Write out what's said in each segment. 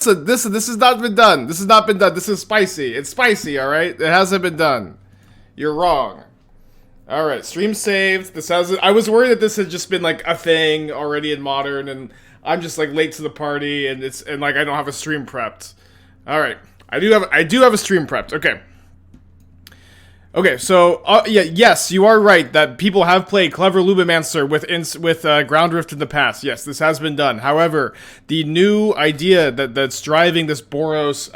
this has not been done. This has not been done. This is spicy. It's spicy, all right? It hasn't been done. You're wrong. All right, stream saved. This has. I was worried that this had just been like a thing already in Modern, and I'm just like late to the party, and like I don't have a stream prepped. All right, I do have a stream prepped. Okay. Okay, so yeah, yes, you are right that people have played Clever Lumimancer with Ground Rift in the past. Yes, this has been done. However, the new idea that's driving this Boros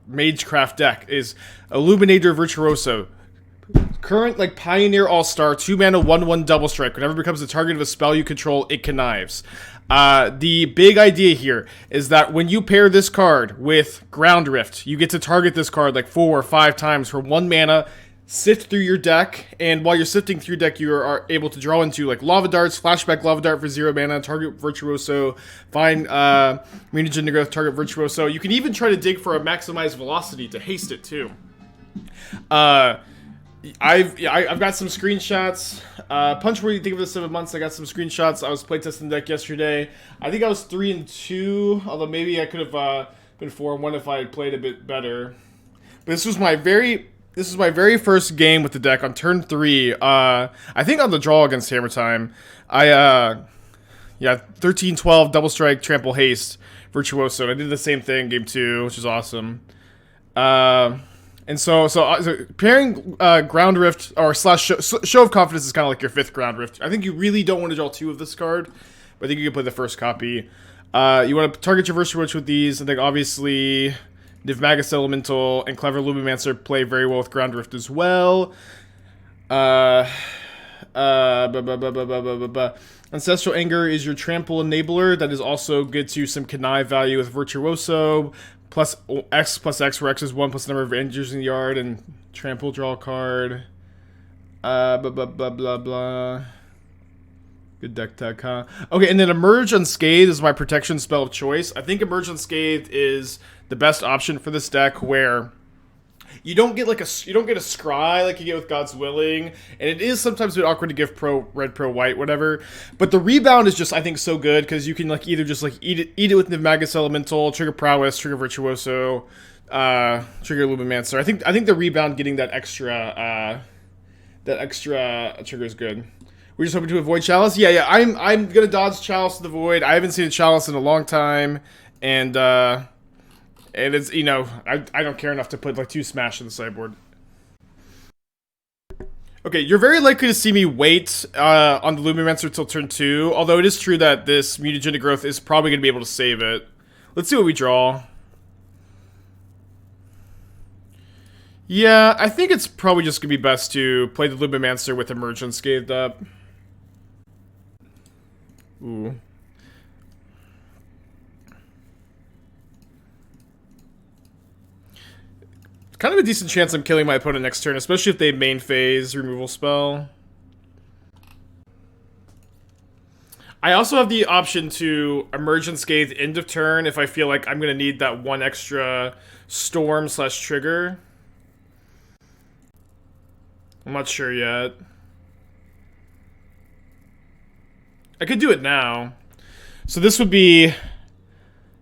Magecraft deck is Illuminator Virtuoso. Current like Pioneer All-Star, 2-mana 1/1 double strike. Whenever it becomes the target of a spell you control, it connives. The big idea here is that when you pair this card with Ground Rift, you get to target this card like 4 or 5 times for 1 mana. Sift through your deck, and while you're sifting through your deck, you are able to draw into like Lava Darts, Flashback Lava Dart for 0 mana, target Virtuoso, find Mutagenic Growth, target Virtuoso. You can even try to dig for a maximized velocity to haste it too. I've got some screenshots. Punch where you think of the 7 months. I got some screenshots. I was playtesting the deck yesterday. I think I was 3-2, although maybe I could have been 4-1 if I had played a bit better. But this was my very first game with the deck on turn 3. I think on the draw against Hammer Time. Yeah, 13-12, double strike, trample, haste, Virtuoso. And I did the same thing game 2, which is awesome. And so pairing Ground Rift or slash Show of Confidence is kind of like your 5th Ground Rift. I think you really don't want to draw 2 of this card, but I think you can play the first copy. You want to target your Virtuoso with these. I think obviously Nivmagus Elemental and Clever Lumimancer play very well with Ground Rift as well. Ancestral Anger is your trample enabler. That is also good to some connive value with Virtuoso. Plus X, where X is 1 plus the number of Rangers in the yard, and trample, draw a card. Good deck tech, huh? Okay, and then Emerge Unscathed is my protection spell of choice. I think Emerge Unscathed is the best option for this deck, where you don't get a scry like you get with God's Willing, and it is sometimes a bit awkward to give pro red, pro white, whatever. But the rebound is just, I think, so good because you can like either just like eat it with Nivmagus Elemental, trigger Prowess, trigger Virtuoso, trigger Lumimancer. I think the rebound, getting that extra trigger is good. We're just hoping to avoid Chalice. Yeah. I'm gonna dodge Chalice to the Void. I haven't seen a Chalice in a long time, and it's, you know, I don't care enough to put like 2 smash in the sideboard. Okay, you're very likely to see me wait on the Lumimancer till turn 2, although it is true that this Mutagenic Growth is probably going to be able to save it. Let's see what we draw. Yeah, I think it's probably just going to be best to play the Lumimancer with Emerge Unscathed up. Ooh. Kind of a decent chance I'm killing my opponent next turn, especially if they main phase removal spell. I also have the option to Emerge Unscathed end of turn if I feel like I'm going to need that 1 extra storm / trigger. I'm not sure yet. I could do it now. So this would be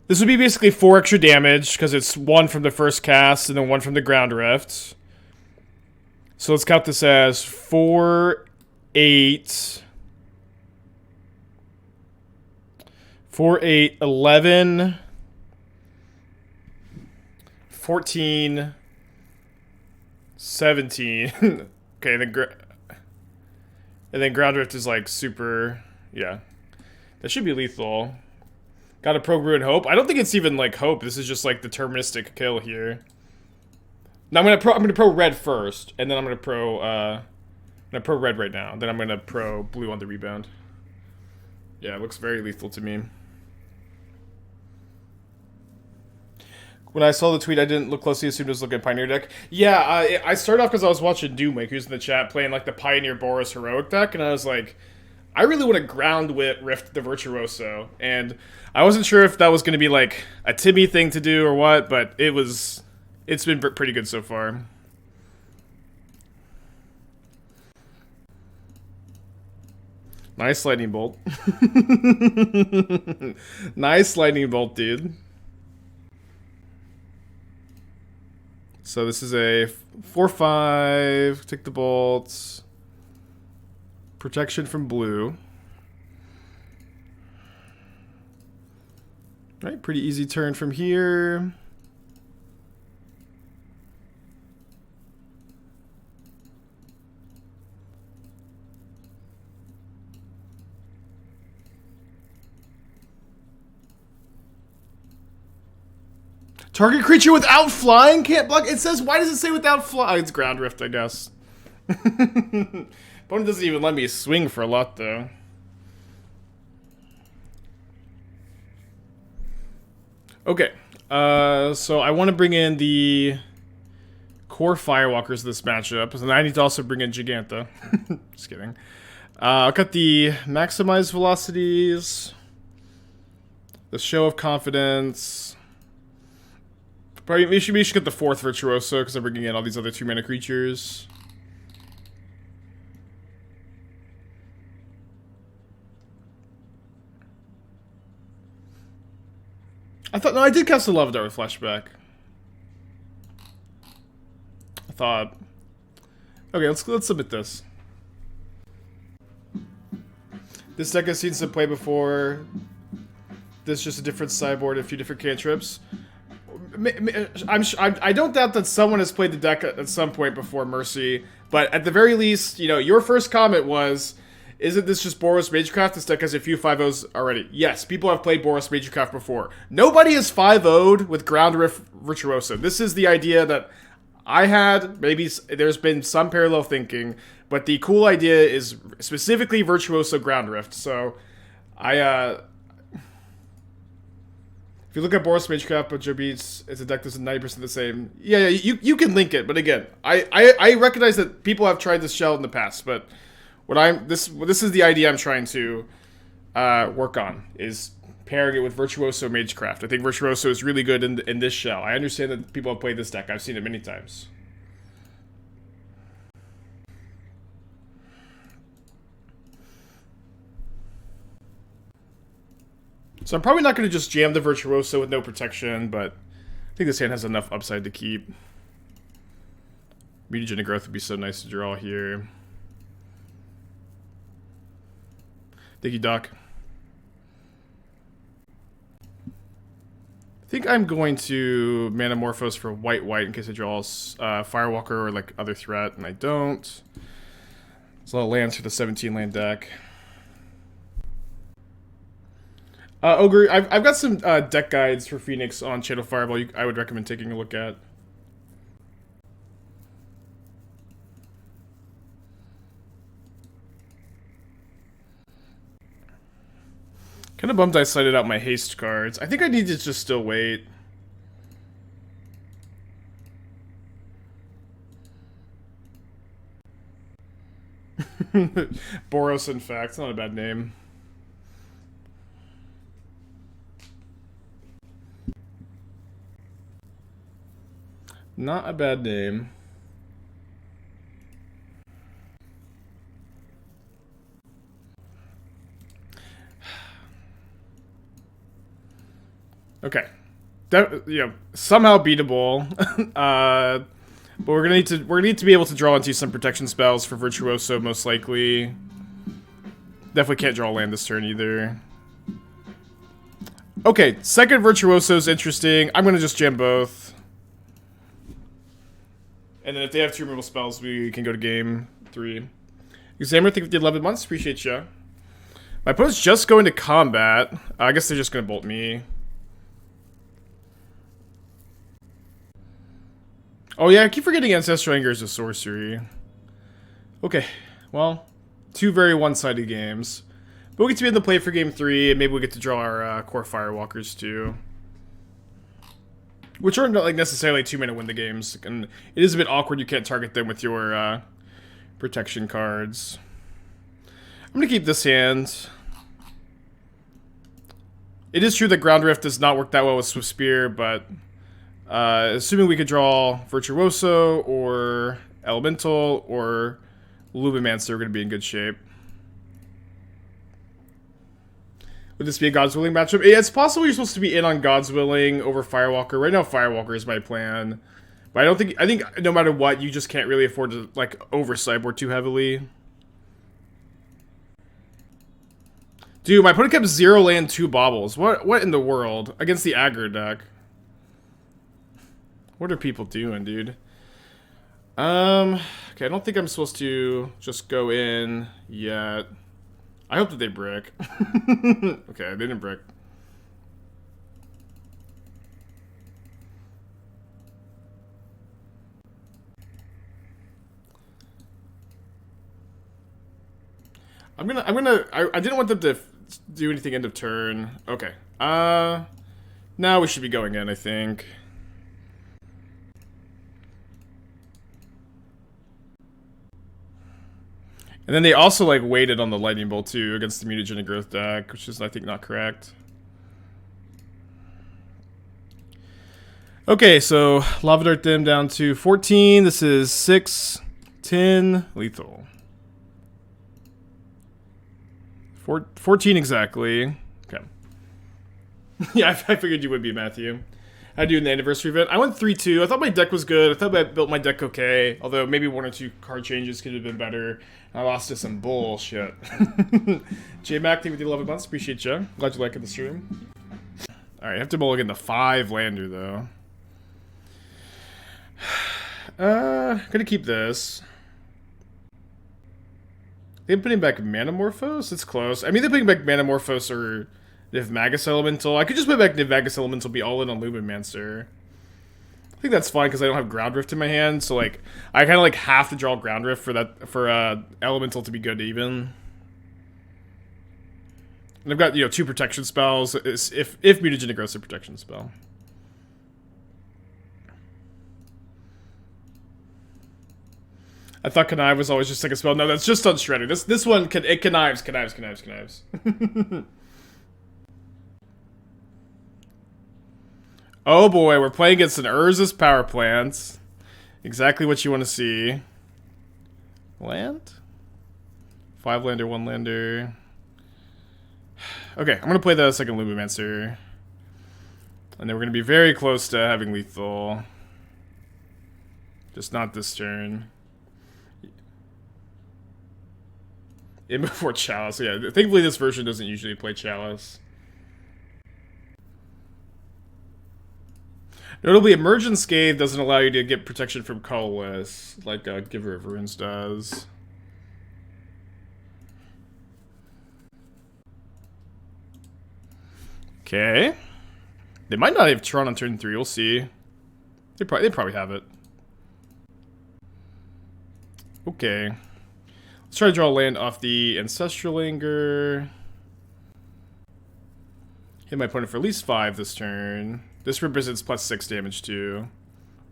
basically 4 extra damage, because it's 1 from the first cast and then 1 from the Ground Rift. So let's count this as 4, 8... 4, 8, 11... 14... 17... Okay, and then Ground Rift is like super... Yeah. That should be lethal. Got a pro Brew and Hope. I don't think it's even like Hope. This is just like deterministic kill here. Now I'm gonna pro red first, and then I'm gonna pro red right now. Then I'm gonna pro blue on the rebound. Yeah, it looks very lethal to me. When I saw the tweet, I didn't look closely, assumed it was looking at Pioneer deck. Yeah, I started off because I was watching Doomwake, who's in the chat, playing like the Pioneer Boros Heroic deck, and I was like, I really want to Ground Rift the Virtuoso, and I wasn't sure if that was going to be like a Timmy thing to do or what, but it's been pretty good so far. Nice lightning bolt. Nice lightning bolt, dude. So this is a 4/5. Take the bolts. Protection from blue. Right, pretty easy turn from here. Target creature without flying can't block. It says, why does it say without fly? It's Ground Rift, I guess. Opponent doesn't even let me swing for a lot, though. Okay. So I want to bring in the Kor Firewalkers this matchup. And I need to also bring in Jegantha. Just kidding. I'll cut the Maximize Velocities. The Show of Confidence. Probably we should get the 4th Virtuoso because I'm bringing in all these other 2-mana creatures. No, I did cast a Love Dart with Flashback. I thought. Okay, let's submit this. This deck has seen some play before. This is just a different sideboard, a few different cantrips. I don't doubt that someone has played the deck at some point before Mercy, but at the very least, you know, your first comment was, isn't this just Boros Magecraft? This deck has a few 5-0s already. Yes, people have played Boros Magecraft before. Nobody has 5-0'd with Ground Rift Virtuoso. This is the idea that I had. Maybe there's been some parallel thinking, but the cool idea is specifically Virtuoso Ground Rift. So, if you look at Boros Magecraft, but Joe Beats, it's a deck that's 90% the same. Yeah, you can link it, but again, I recognize that people have tried this shell in the past, but this is the idea I'm trying to work on, is pairing it with Virtuoso Magecraft. I think Virtuoso is really good in this shell. I understand that people have played this deck. I've seen it many times. So I'm probably not going to just jam the Virtuoso with no protection, but I think this hand has enough upside to keep. Mutagenic Growth would be so nice to draw here. Thank you, Doc. I think I'm going to Manamorphose for white in case I draw Firewalker or like other threat, and I don't. There's a lot of lands for the 17-land deck. Ogre, I've got some deck guides for Phoenix on Channel Fireball I would recommend taking a look at. Kind of bummed I cited out my haste cards. I think I need to just still wait. Boros, in fact. Not a bad name. Not a bad name. Okay. Somehow beatable. But we're gonna need to be able to draw into some protection spells for Virtuoso, most likely. Definitely can't draw land this turn either. Okay, second Virtuoso is interesting. I'm gonna just jam both. And then if they have 2 removal spells, we can go to game 3. Examiner, thank you for the 11 months. Appreciate you. My opponent's just going to combat. I guess they're just going to bolt me. Oh yeah, I keep forgetting Ancestral Anger is a sorcery. Okay, well, 2 very one-sided games. But we'll get to be in the play for game 3, and maybe we'll get to draw our Kor Firewalkers too. Which aren't like necessarily 2-minute win the games, and it is a bit awkward you can't target them with your protection cards. I'm gonna keep this hand. It is true that Ground Rift does not work that well with Swiftspear, but assuming we could draw Virtuoso or Elemental or Lumimancer, we're gonna be in good shape. Would this be a God's Willing matchup? Yeah, it's possible you're supposed to be in on God's Willing over Firewalker. Right now, Firewalker is my plan. But I think no matter what, you just can't really afford to, like, over-sideboard too heavily. Dude, my opponent kept 0 land, 2 baubles. What in the world? Against the aggro deck. What are people doing, dude? Okay, I don't think I'm supposed to just go in yet. I hope that they brick. Okay, they didn't brick. I didn't want them to do anything end of turn. Okay. Now we should be going in, I think. And then they also, like, waited on the Lightning Bolt, too, against the Mutagenic Growth deck, which is, I think, not correct. Okay, so Lava Dart them down to 14. This is 6, 10, lethal. 14 exactly. Okay. Yeah, I figured you would be, Matthew. I do in the anniversary event. I went 3-2. I thought my deck was good. I thought I built my deck okay. Although maybe 1 or 2 card changes could have been better. I lost to some bullshit. J-Mac, thank you for the 11 months. Appreciate you. Glad you liking the stream. Alright, I have to mulligan the 5 lander, though. Gonna keep this. They're putting back Manamorphose? It's close. I mean, they're putting back Manamorphose or Nivmagus Elemental. I could just put back Nivmagus Elemental, be all in on Lumimancer. I think that's fine because I don't have Ground Rift in my hand, so like I kind of like have to draw Ground Rift for Elemental to be good even. And I've got 2 protection spells if Mutagenic Growth is a protection spell. I thought Connive was always just like a spell. No, that's just on Shredder. This one it connives. Oh boy, we're playing against an Urza's Power Plant. Exactly what you want to see. Land? 5 lander, 1 lander. Okay, I'm gonna play the second Lumimancer. And then we're gonna be very close to having lethal. Just not this turn. In before Chalice, yeah. Thankfully this version doesn't usually play Chalice. Notably, Emerge Unscathed doesn't allow you to get protection from colorless, like Giver of Runes does. Okay. They might not have Tron on turn 3, we'll see. They probably have it. Okay. Let's try to draw land off the Ancestral Anger. Hit my opponent for at least 5 this turn. This represents +6 damage too.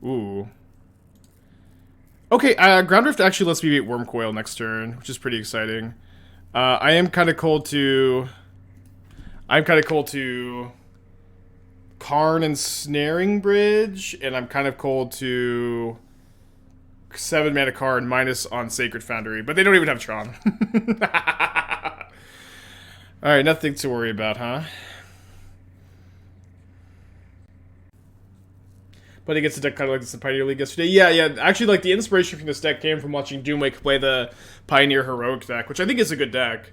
Ooh. Okay, Ground Rift actually lets me beat Wormcoil next turn, which is pretty exciting. I am kind of cold to Karn and Snaring Bridge, and I'm kind of cold to 7 mana Karn minus on Sacred Foundry, but they don't even have Tron. Alright, nothing to worry about, huh? But he gets a deck kind of like this in Pioneer League yesterday. Yeah. Actually, like, the inspiration from this deck came from watching Doomwake play the Pioneer Heroic deck, which I think is a good deck.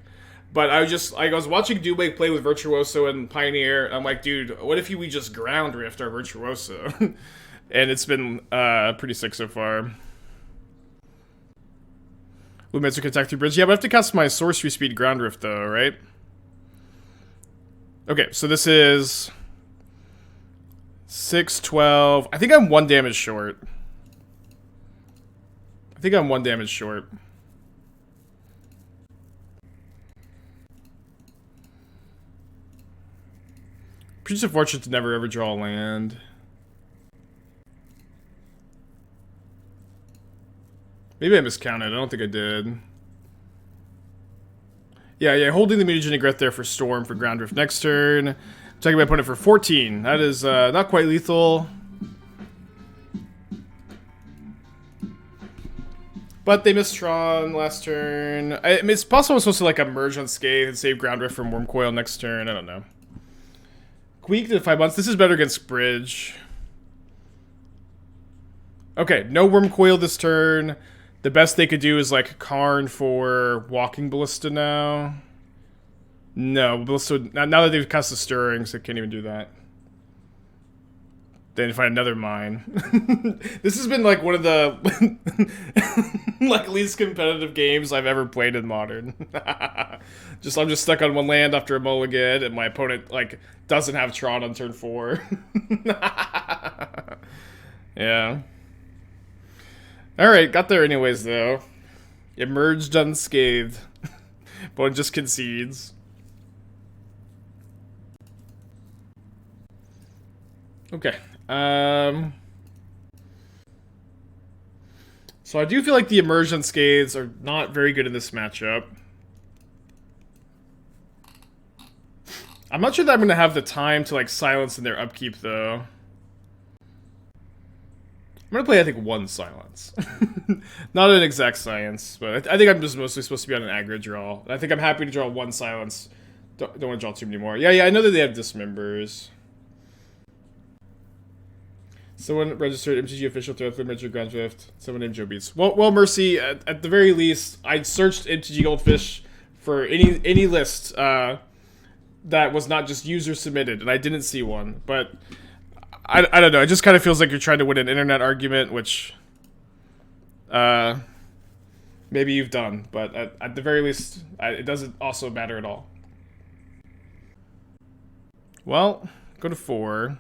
But I was watching Doomwake play with Virtuoso and Pioneer, and I'm like, dude, what if we just Ground Rift our Virtuoso? And it's been pretty sick so far. Lumimancer can attack through bridge. Yeah, but I have to cast my sorcery speed Ground Rift, though, right? Okay, so this is 6, 12. I think I'm 1 damage short. Pretty unfortunate to never ever draw a land. Maybe I miscounted. I don't think I did. Yeah, holding the Mutagenic Growth there for Storm for Ground Rift next turn. Attacking my opponent for 14. That is not quite lethal. But they missed Tron last turn. I mean, it's possible I'm supposed to like Emerge Unscathed and save Ground Rift from Wormcoil next turn. I don't know. Queek to 5 months. This is better against Bridge. Okay, no Worm Coil this turn. The best they could do is like Karn for Walking Ballista now. No, Ballista, now that they've cast the Stirrings, they can't even do that. They need to find another mine. This has been like one of the like least competitive games I've ever played in Modern. I'm just stuck on one land after a mulligan, and my opponent like doesn't have Tron on turn 4. Yeah. Alright, got there anyways, though. Emerged unscathed. But just concedes. Okay. So I do feel like the Emerge Unscathed are not very good in this matchup. I'm not sure that I'm going to have the time to, like, silence in their upkeep, though. I'm going to play, I think, one silence. Not an exact science, but I think I'm just mostly supposed to be on an aggro draw. I think I'm happy to draw one silence. Don't want to draw too many more. Yeah, I know that they have dismembers. Someone registered MTG official threat for Major Grand Drift. Someone named Joe Beats. Well, Mercy, at the very least, I searched MTG Goldfish for any list that was not just user submitted, and I didn't see one, but... I don't know. It just kind of feels like you're trying to win an internet argument, which maybe you've done, but at the very least, it doesn't also matter at all. Well, go to 4.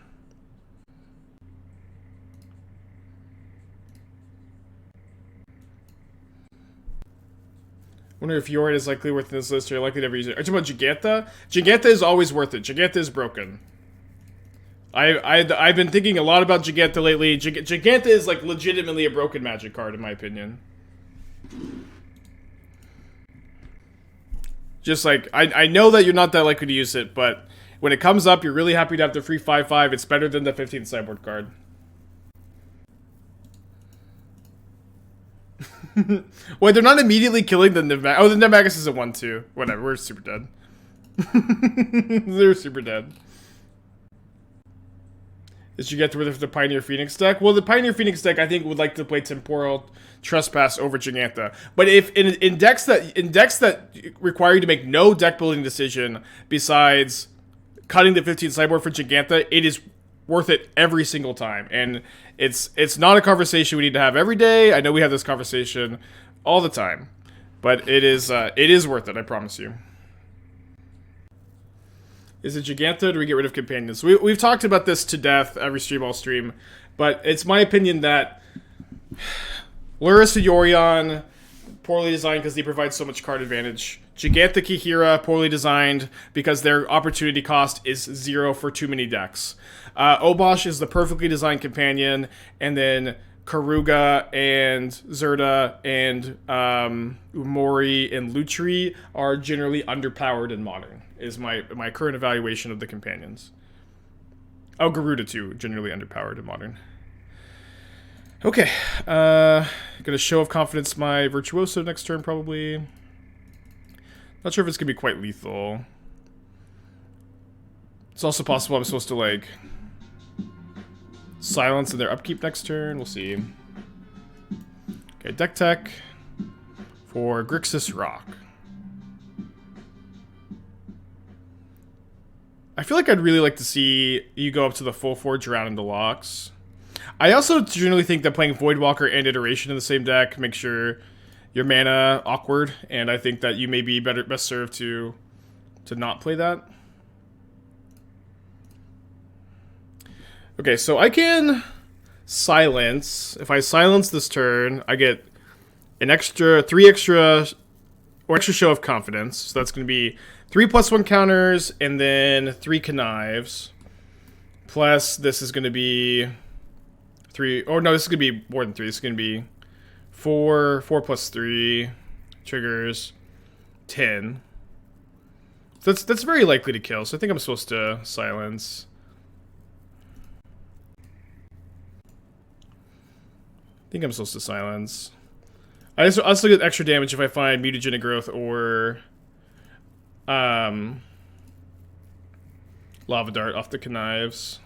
Wonder if Yord is likely worth this list, or you're likely to ever use it. Are you talking about Jegantha? Jegantha is always worth it. Jegantha is broken. I've been thinking a lot about Jegantha lately. Jegantha is like legitimately a broken Magic card in my opinion. Just like I know that you're not that likely to use it, but when it comes up, you're really happy to have the free 5/5. It's better than the 15th sideboard card. Wait, they're not immediately killing the Nivmagus. Oh, the Nivmagus is a 1/2. Whatever, we're super dead. They're super dead. Did you get with the Pioneer Phoenix deck? Well, the Pioneer Phoenix deck, I think, would like to play Temporal Trespass over Jegantha. But if in decks that require you to make no deck building decision besides cutting the 15th sideboard for Jegantha, it is worth it every single time. And it's not a conversation we need to have every day. I know we have this conversation all the time, but it is worth it. I promise you. Is it Jegantha, or do we get rid of companions? We've talked about this to death every stream, all stream, but it's my opinion that Lurrus to Yorion, poorly designed because they provide so much card advantage. Jegantha Kihira, poorly designed because their opportunity cost is 0 for too many decks. Obosh is the perfectly designed companion, and then Karuga and Zerda and Umori and Lutri are generally underpowered in Modern, is my current evaluation of the companions. Oh, Garuda too, generally underpowered in Modern. Okay, gonna show of confidence my Virtuoso next turn probably. Not sure if it's gonna be quite lethal. It's also possible I'm supposed to like silence in their upkeep next turn. We'll see. Okay, deck tech for Grixis Rock. I feel like I'd really like to see you go up to the full Forge around into locks. I also generally think that playing Voidwalker and Iteration in the same deck makes your mana awkward, and I think that you may be best served to not play that. Okay, so I can silence. If I silence this turn, I get an extra 3 extra show of confidence. So that's going to be 3+1 counters and then 3 connives. Plus, this is going to be 3. Oh no, this is going to be more than 3. This is going to be 4 plus 3 triggers 10. So that's very likely to kill. So I think I'm supposed to silence. I think I'm supposed to silence. I also get extra damage if I find Mutagenic Growth or Lava Dart off the connives.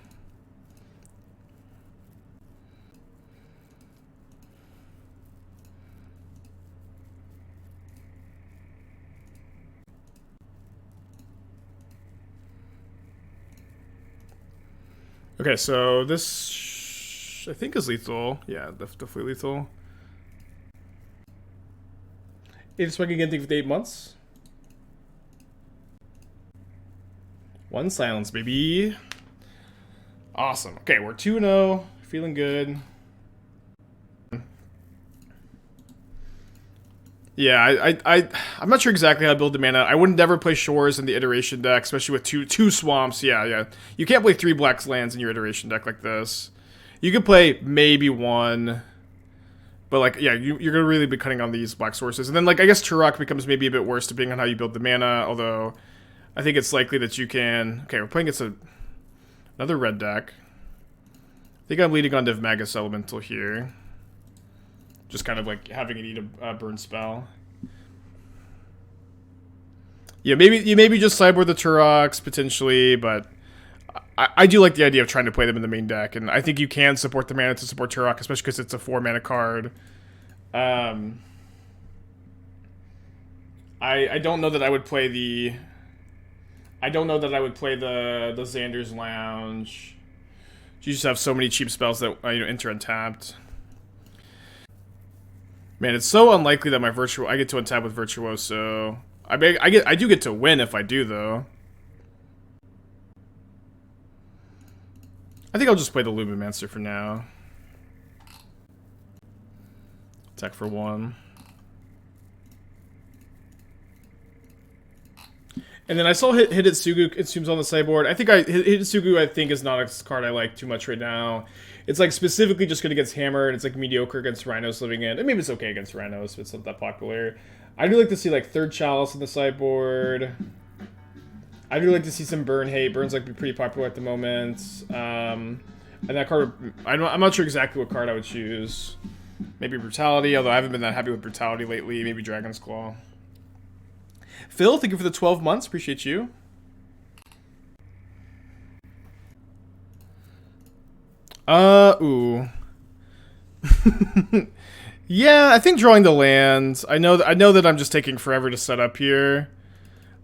Okay, so this I think is lethal. Yeah, definitely lethal. 8 spike again, think for 8 months. 1 silence, baby. Awesome. Okay, we're 2-0. Feeling good. Yeah, I'm not sure exactly how to build the mana. I wouldn't never play Shores in the iteration deck, especially with two swamps. Yeah. You can't play 3 black lands in your iteration deck like this. You could play maybe 1. But, like, yeah, you're going to really be cutting on these black sources. And then, like, I guess Turok becomes maybe a bit worse depending on how you build the mana. Although, I think it's likely that you can... Okay, we're playing against another red deck. I think I'm leading on Nivmagus Elemental here. Just kind of like having it eat a burn spell. Yeah, maybe just sideboard the Turoks potentially, but I do like the idea of trying to play them in the main deck, and I think you can support the mana to support Turok, especially because it's a 4 mana card. I don't know that I would play the. I don't know that I would play the Xander's Lounge. You just have so many cheap spells that enter untapped. Man, it's so unlikely that I get to untap with Virtuoso. I do get to win if I do, though. I think I'll just play the Lumimancer for now. Attack for 1. And then I saw Hidetsugu, it seems, on the sideboard. I think Hidetsugu, I think, is not a card I like too much right now. It's, like, specifically just good against Hammer, and it's, like, mediocre against Rhinos living in. And maybe it's okay against Rhinos, but it's not that popular. I do like to see, like, 3rd Chalice on the sideboard. I do like to see some Burn Hate. Burn's, like, pretty popular at the moment. And that card, I'm not sure exactly what card I would choose. Maybe Brutality, although I haven't been that happy with Brutality lately. Maybe Dragon's Claw. Phil, thank you for the 12 months. Appreciate you. Ooh. Yeah, I think drawing the lands. I know that I'm just taking forever to set up here.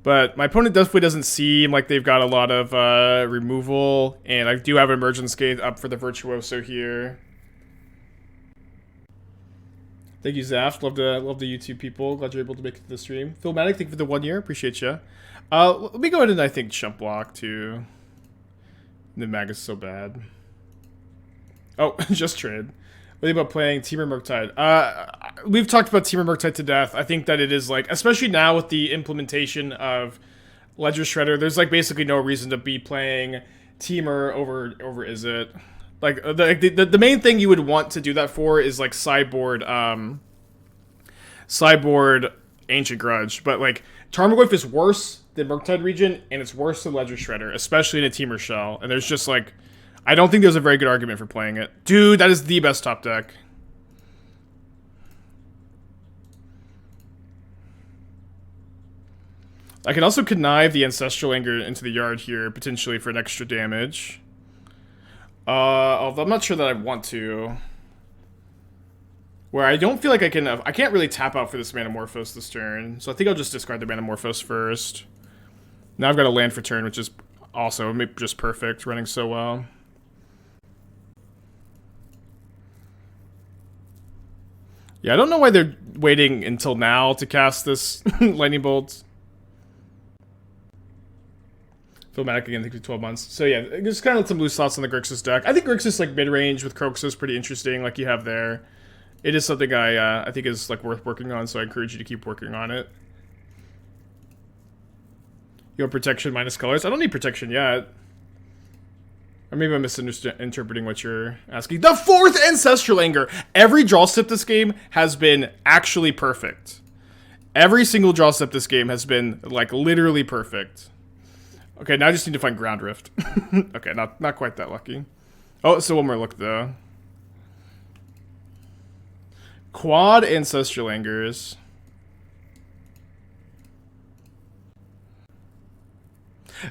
But my opponent definitely doesn't seem like they've got a lot of removal. And I do have Emerge Unscathed up for the Virtuoso here. Thank you, Zaft. Love the YouTube people. Glad you're able to make it to the stream. Philmatic, thank you for the 1 year. Appreciate you. Let me go ahead and I think Chump Block too. Nivmagus is so bad. Oh, just trade. What do you think about playing Temur Murktide? We've talked about Temur Murktide to death. I think that it is like, especially now with the implementation of Ledger Shredder, there's like basically no reason to be playing Temur over Izzet. Like, the main thing you would want to do that for is, like, sideboard Ancient Grudge. But, like, Tarmogoyf is worse than Murktide Regent, and it's worse than Ledger Shredder, especially in a Temur Shell. And there's just, like, I don't think there's a very good argument for playing it. Dude, that is the best top deck. I can also connive the Ancestral Anger into the yard here, potentially for an extra damage. Although I'm not sure that I want to. Where I don't feel like I can't really tap out for this Manamorphose this turn. So I think I'll just discard the Manamorphose first. Now I've got a land for turn, which is also just perfect, running so well. Yeah, I don't know why they're waiting until now to cast this Lightning Bolt. Philmatic again, thank you for 12 months. So yeah, just kind of some loose thoughts on the Grixis deck. I think Grixis, like, mid-range with Croxus is pretty interesting, like you have there. It is something I think is, like, worth working on, so I encourage you to keep working on it. You want protection minus colors? I don't need protection yet. Or maybe I'm misinterpreting what you're asking. The 4th Ancestral Anger! Every draw step this game has been actually perfect. Every single draw step this game has been, like, literally perfect. Okay, now I just need to find Ground Rift. Okay, not quite that lucky. Oh, so one more look, though. Quad Ancestral Angers.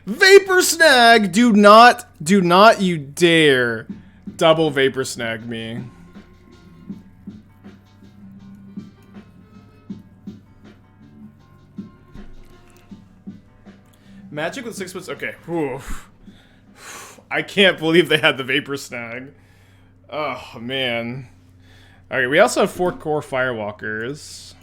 Vapor Snag! Do not you dare double Vapor Snag me. Magic with 6 puts. Okay. Oof. I can't believe they had the Vapor Snag. Oh, man. Alright, we also have 4 Kor Firewalkers.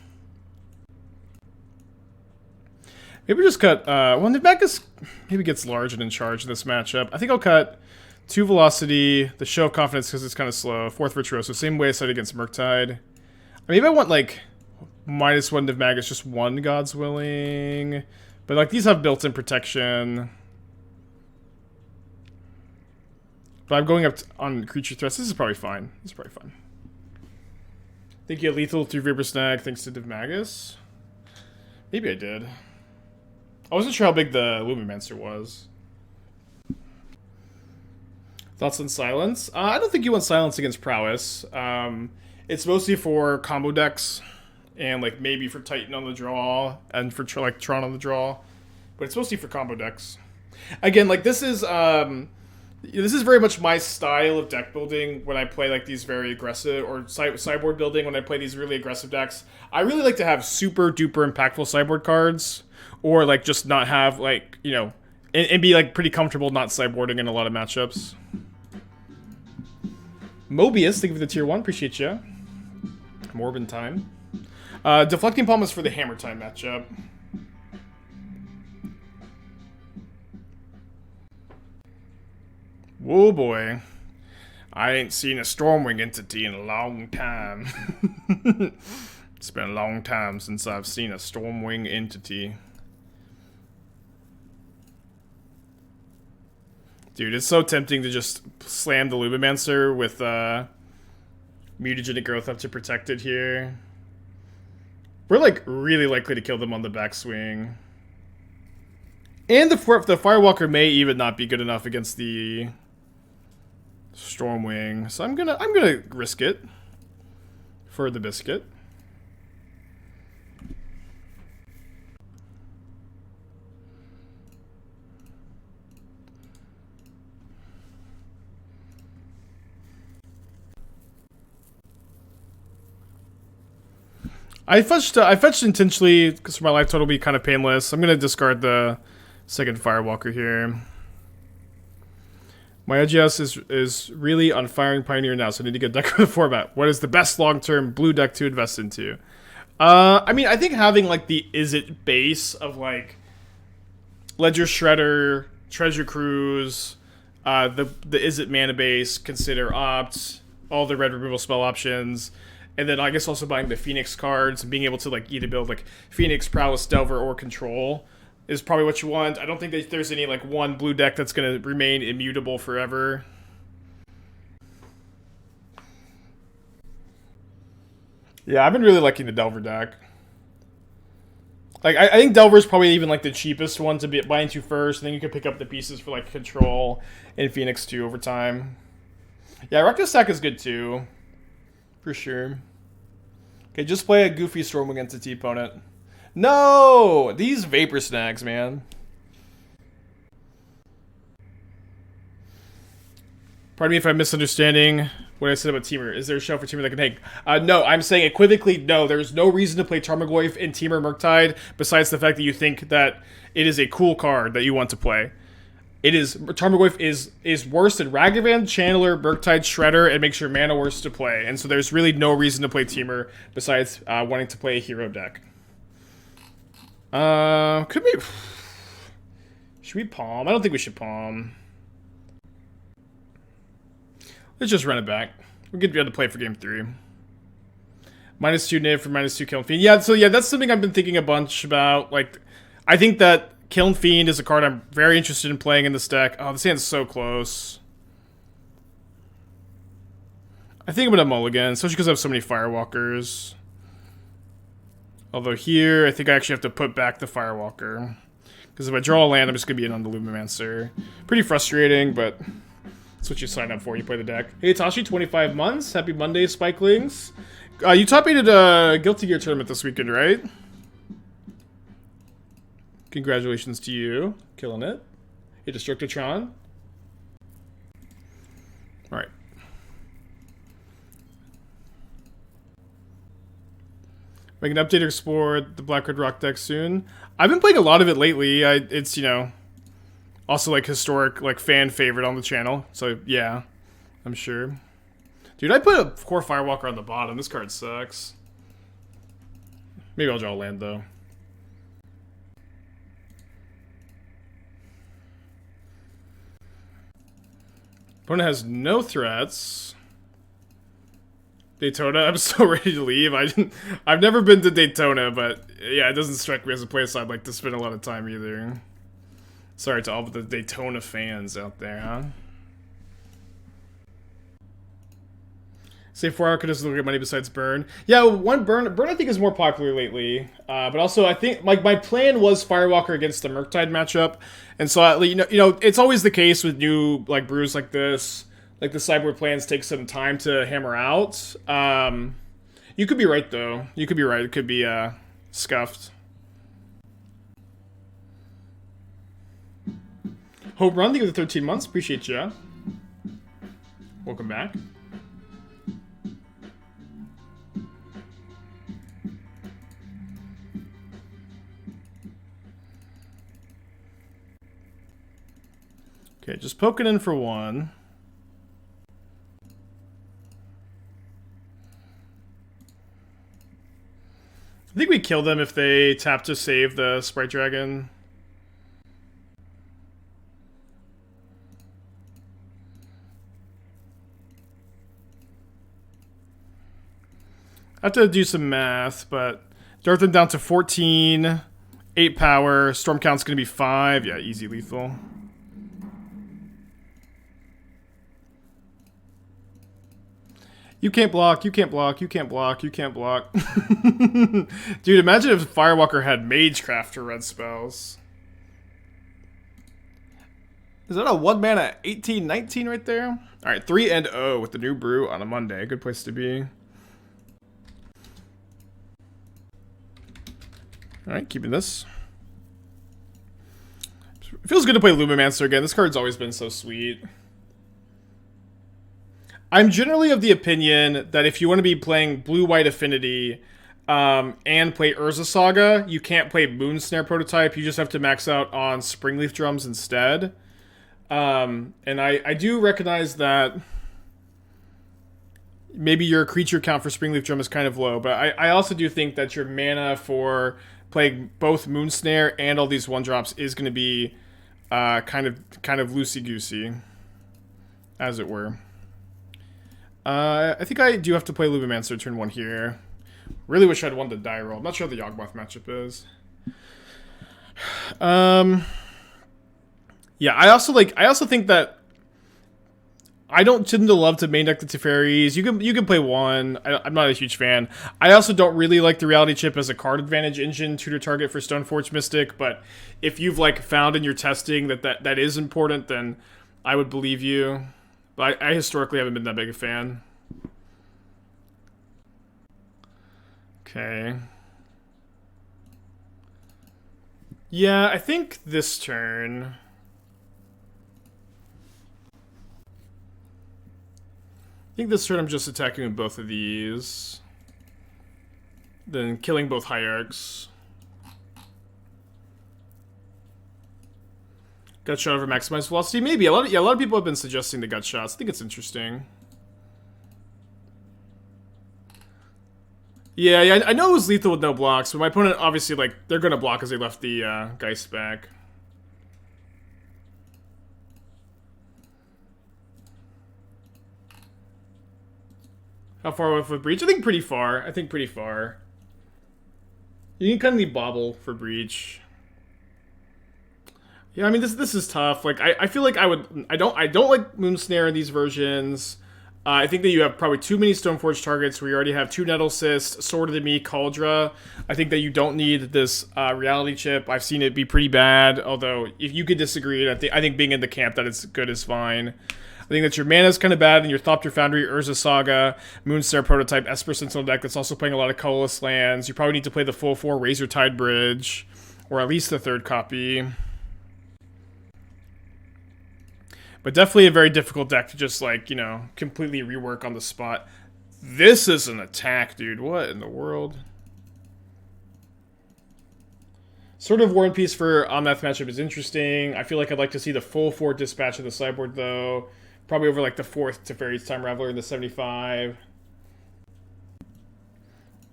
Maybe just cut, well, Nivmagus maybe gets large and in charge in this matchup. I think I'll cut 2 Velocity, the Show of Confidence because it's kind of slow, 4th Virtuoso, same way I started against Murktide. Maybe I want, like, -1 Nivmagus, just 1 God's Willing. But, like, these have built-in protection. But I'm going up on creature threats. This is probably fine. This is probably fine. I think you had lethal through Vapor Snag thanks to Nivmagus. Maybe I did. I wasn't sure how big the Lumimancer was. Thoughts on Silence? I don't think you want Silence against Prowess. It's mostly for combo decks. And, like, maybe for Titan on the draw. And for, like, Tron on the draw. But it's mostly for combo decks. Again, like, this is very much my style of deck building when I play, like, these very aggressive, or sideboard building when I play these really aggressive decks. I really like to have super duper impactful sideboard cards, or, like, just not have, like, you know, and be, like, pretty comfortable not sideboarding in a lot of matchups. Mobius, thank you for the tier 1, appreciate you. Morbin time. Deflecting Palm is for the Hammer Time matchup. Whoa, boy. I ain't seen a Stormwing entity in a long time. It's been a long time since I've seen a Stormwing entity. Dude, it's so tempting to just slam the Lumimancer with Mutagenic Growth up to protect it here. We're, like, really likely to kill them on the backswing. And the Firewalker may even not be good enough against the Stormwing. So I'm gonna risk it for the biscuit. I fetched intentionally because my life total will be kind of painless. I'm gonna discard the second Firewalker here. My OGS is really on Firing Pioneer now, so I need to get a deck with the format. What is the best long-term blue deck to invest into? I mean, I think having, like, the Izzet base of, like, Ledger Shredder, Treasure Cruise, the Izzet mana base, Consider Opt, all the red removal spell options, and then I guess also buying the Phoenix cards and being able to, like, either build, like, Phoenix, Prowess, Delver, or Control is probably what you want. I don't think that there's any, like, one blue deck that's going to remain immutable forever. Yeah, I've been really liking the Delver deck. Like, I think Delver is probably even, like, the cheapest one to buy into first, and then you can pick up the pieces for, like, Control and Phoenix too over time. Yeah, Reckless Stack is good too. For sure. Okay, just play a goofy Stormwing entity opponent. No! These Vapor Snags, man. Pardon me if I'm misunderstanding what I said about Temur. Is there a shell for Temur that can hang? No, I'm saying equivocally, no. There's no reason to play Tarmogoyf in Temur Murktide besides the fact that you think that it is a cool card that you want to play. Tarmogoyf is worse than Ragavan, Channeler, Murktide, Shredder, and makes your mana worse to play. And so there's really no reason to play Temur besides wanting to play a hero deck. Could we... Should we Palm? I don't think we should Palm. Let's just run it back. We're good to be able to play for game 3. -2 Niv for -2 Kiln Fiend. Yeah, so yeah, that's something I've been thinking a bunch about. Like, I think that Kiln Fiend is a card I'm very interested in playing in this deck. Oh, this hand's so close. I think I'm gonna mulligan, especially because I have so many Firewalkers. Although here, I think I actually have to put back the Firewalker. Because if I draw a land, I'm just going to be in on the Lumimancer. Pretty frustrating, but that's what you sign up for. You play the deck. Hey, Tashi, 25 months. Happy Monday, Spikelings. You top 8 at a Guilty Gear tournament this weekend, right? Congratulations to you. Killing it. Hey, Destructotron. Alright. We can update or explore the Black Red Rock deck soon. I've been playing a lot of it lately. It's, you know, Also, like, historic, like, fan favorite on the channel. So, yeah, I'm sure. Dude, I put a Kor Firewalker on the bottom. This card sucks. Maybe I'll draw a land, though. Opponent has no threats. Daytona, I'm so ready to leave. I've never been to Daytona, but yeah, it doesn't strike me as a place I'd like to spend a lot of time either. Sorry to all the Daytona fans out there, huh? Say Firewalker doesn't look at money besides Burn. Yeah, one Burn I think is more popular lately. But also I think like my plan was Firewalker against the Murktide matchup, and so you know it's always the case with new like brews like this. Like the sideboard plans take some time to hammer out. You could be right though. You could be right. It could be scuffed. Hope Run, thank you for the 13 months. Appreciate ya. Welcome back. Okay, just poking in for one. I think we kill them if they tap to save the Sprite Dragon. I have to do some math, but dart them down to 14, 8 power, storm count's gonna be 5. Yeah, easy lethal. You can't block, you can't block, you can't block, you can't block. Dude, imagine if Firewalker had Magecraft for red spells. Is that a 1-mana 18-19 right there? Alright, 3-0 with the new brew on a Monday. Good place to be. Alright, keeping this. It feels good to play Lumimancer again. This card's always been so sweet. I'm generally of the opinion that if you want to be playing Blue-White Affinity and play Urza Saga, you can't play Moonsnare Prototype. You just have to max out on Springleaf Drums instead. And I do recognize that maybe your creature count for Springleaf Drum is kind of low, but I also do think that your mana for playing both Moonsnare and all these 1-drops is going to be kind of loosey-goosey, as it were. I think I do have to play Lumimancer turn 1 here. Really wish I'd won the die roll. I'm not sure what the Yawgmoth matchup is. Yeah, I also think that I don't tend to love to main deck the Teferis. You can play one. I'm not a huge fan. I also don't really like the Reality Chip as a card advantage engine tutor target for Stoneforge Mystic, but if you've like found in your testing that is important, then I would believe you. But I historically haven't been that big a fan. Okay. Yeah, I think this turn. I think this turn I'm just attacking with both of these. Then killing both Hierarchs. Gut shot over maximized velocity? Maybe. A lot of people have been suggesting the gut shots. I think it's interesting. Yeah, I know it was lethal with no blocks, but my opponent obviously, like, they're gonna block as they left the Geist back. How far away for Breach? I think pretty far. You can kind of need Bobble for Breach. Yeah, I mean this is tough. Like I feel like I don't like Moonsnare in these versions. I think that you have probably too many Stoneforge targets where you already have 2 Nettle Cyst, Sword of the Me, Cauldra. I think that you don't need this Reality Chip. I've seen it be pretty bad, although if you could disagree, I think being in the camp that it's good is fine. I think that your mana is kind of bad in your Thopter Foundry, Urza Saga, Moonsnare Prototype, Esper Sentinel deck that's also playing a lot of colorless lands. You probably need to play the full 4 Razor Tide Bridge, or at least the 3rd copy. But definitely a very difficult deck to just, like, you know, completely rework on the spot. This is an attack, dude. What in the world? Sort of War and Peace for Omnath matchup is interesting. I feel like I'd like to see the full 4 dispatch of the sideboard, though. Probably over like the 4th Teferi's Time Raveler in the 75.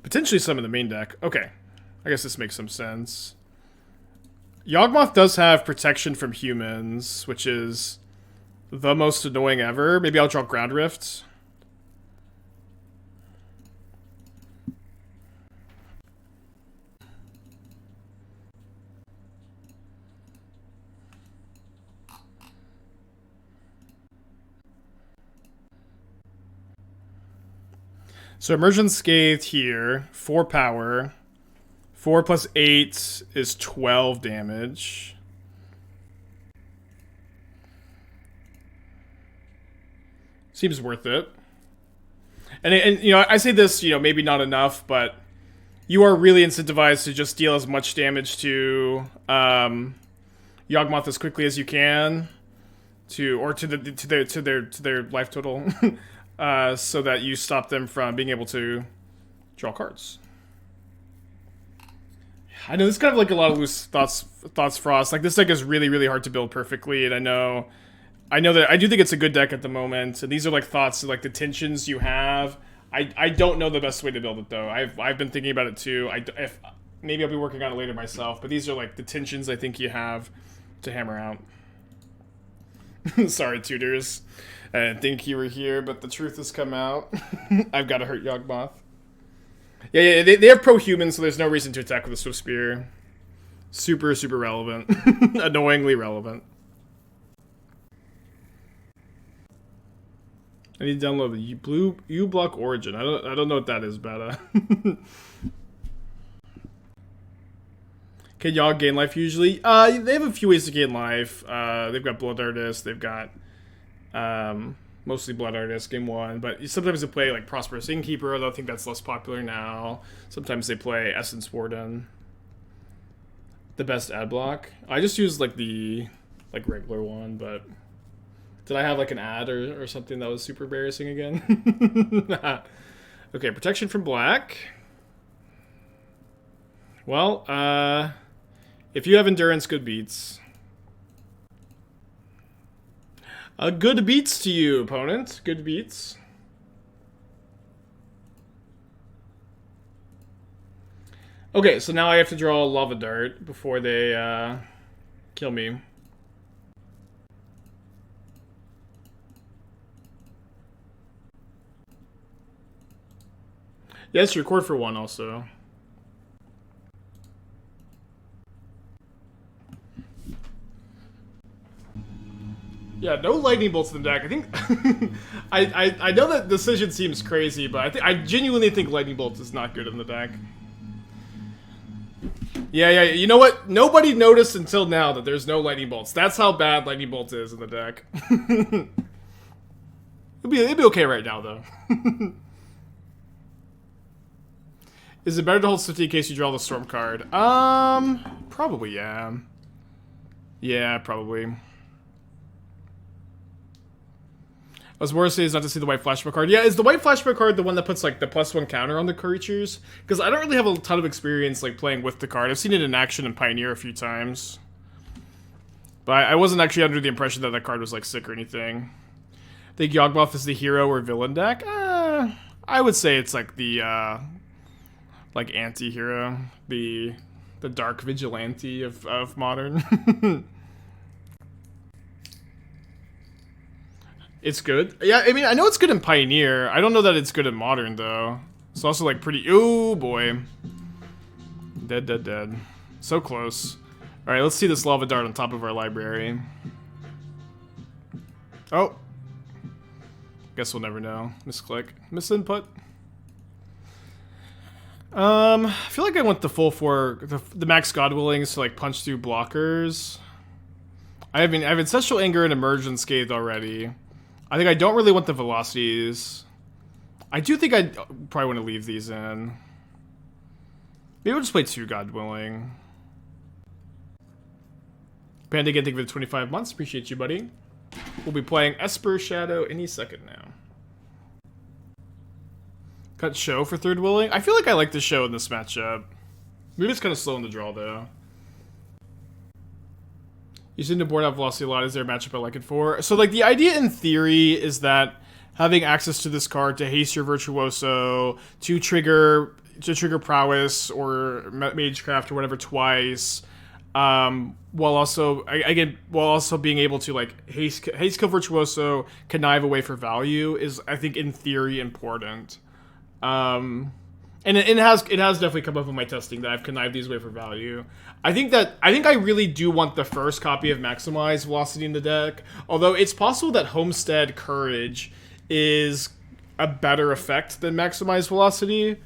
Potentially some in the main deck. Okay. I guess this makes some sense. Yawgmoth does have protection from humans, which is the most annoying ever. Maybe I'll draw Ground Rift. So Emerge Unscathed here, 4 power. 4 plus 8 is 12 damage. Seems worth it. And you know, I say this, you know, maybe not enough, but you are really incentivized to just deal as much damage to Yawgmoth as quickly as you can, to their life total. So that you stop them from being able to draw cards. I know this is kind of like a lot of loose thoughts, Frost. Like, this deck is really, really hard to build perfectly, and I know that I do think it's a good deck at the moment. And these are like thoughts, like the tensions you have. I don't know the best way to build it though. I've been thinking about it too. Maybe I'll be working on it later myself. But these are like the tensions I think you have to hammer out. Sorry, tutors. I didn't think you were here, but the truth has come out. I've got to hurt Yawgmoth. Yeah, they have pro-human, so there's no reason to attack with a Swiftspear. Super, super relevant. Annoyingly relevant. I need to download the U-Block Origin. I don't know what that is, beta. Can Yawg gain life usually? They have a few ways to gain life. They've got Blood Artist, they've got mostly Blood Artist, game 1, but sometimes they play like Prosperous Innkeeper, although I think that's less popular now. Sometimes they play Essence Warden. The best ad block. I just use like the regular one, but did I have like an ad or something that was super embarrassing again? Okay, protection from black. Well, if you have endurance, good beats. Good beats to you, opponent. Good beats. Okay, so now I have to draw a Lava Dart before they kill me. Yes, record for 1 also. Yeah, no lightning bolts in the deck. I think I know that decision seems crazy, but I genuinely think lightning bolts is not good in the deck. Yeah, you know what? Nobody noticed until now that there's no lightning bolts. That's how bad lightning bolt is in the deck. It'll be okay right now though. Is it better to hold Swifty in case you draw the Storm card? Probably, yeah. Yeah, probably. I was more to say is not to see the white flashback card. Yeah, is the white flashback card the one that puts like the +1 counter on the creatures? Because I don't really have a ton of experience like playing with the card. I've seen it in action in Pioneer a few times. But I wasn't actually under the impression that that card was like sick or anything. I think Yawgmoth is the hero or villain deck. I would say it's like the like anti-hero, the dark vigilante of modern. It's good. Yeah, I mean, I know it's good in Pioneer. I don't know that it's good in Modern, though. It's also, like, pretty... Ooh, boy. Dead. So close. Alright, let's see this Lava Dart on top of our library. Oh. Guess we'll never know. Misclick. Misinput. I feel like I want the full 4... The max Godwillings to, like, punch through blockers. I have Ancestral Anger and Emerge Unscathed already. I think I don't really want the velocities. I do think I probably want to leave these in. Maybe we'll just play 2 God Willing. Panda, again, thank you for the 25 months. Appreciate you, buddy. We'll be playing Esper Shadow any second now. Cut Show for 3rd Willing. I feel like I like the Show in this matchup. Maybe it's kind of slow in the draw, though. Using the board out velocity a lot. Is there a matchup I like it for? So, like, the idea in theory is that having access to this card to haste your Virtuoso, to trigger Prowess or Magecraft or whatever twice, while also being able to, like, haste kill Virtuoso, connive away for value is, I think, in theory important. And it has definitely come up in my testing that I've connived these away for value. I think I really do want the first copy of Maximize Velocity in the deck, although it's possible that Homestead Courage is a better effect than Maximize Velocity.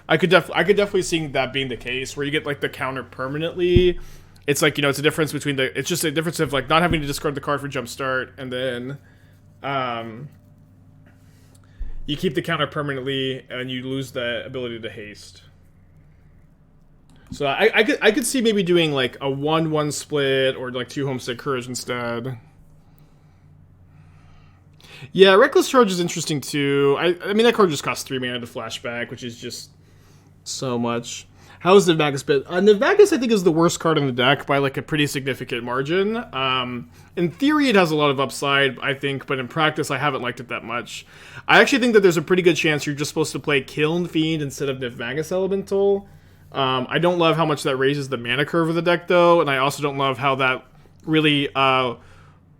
I could definitely see that being the case, where you get, like, the counter permanently. It's like, it's a difference between it's just a difference of, like, not having to discard the card for Jumpstart, and then you keep the counter permanently and you lose the ability to haste. So I could see maybe doing, like, a 1-1 split or, like, 2 Homestead Courage instead. Yeah, Reckless Charge is interesting too. I mean, that card just costs 3 mana to flashback, which is just so much. How is Nivmagus bit? Nivmagus, I think, is the worst card in the deck by, like, a pretty significant margin. In theory, it has a lot of upside, I think, but in practice, I haven't liked it that much. I actually think that there's a pretty good chance you're just supposed to play Kiln Fiend instead of Nivmagus Elemental. I don't love how much that raises the mana curve of the deck, though, and I also don't love how that really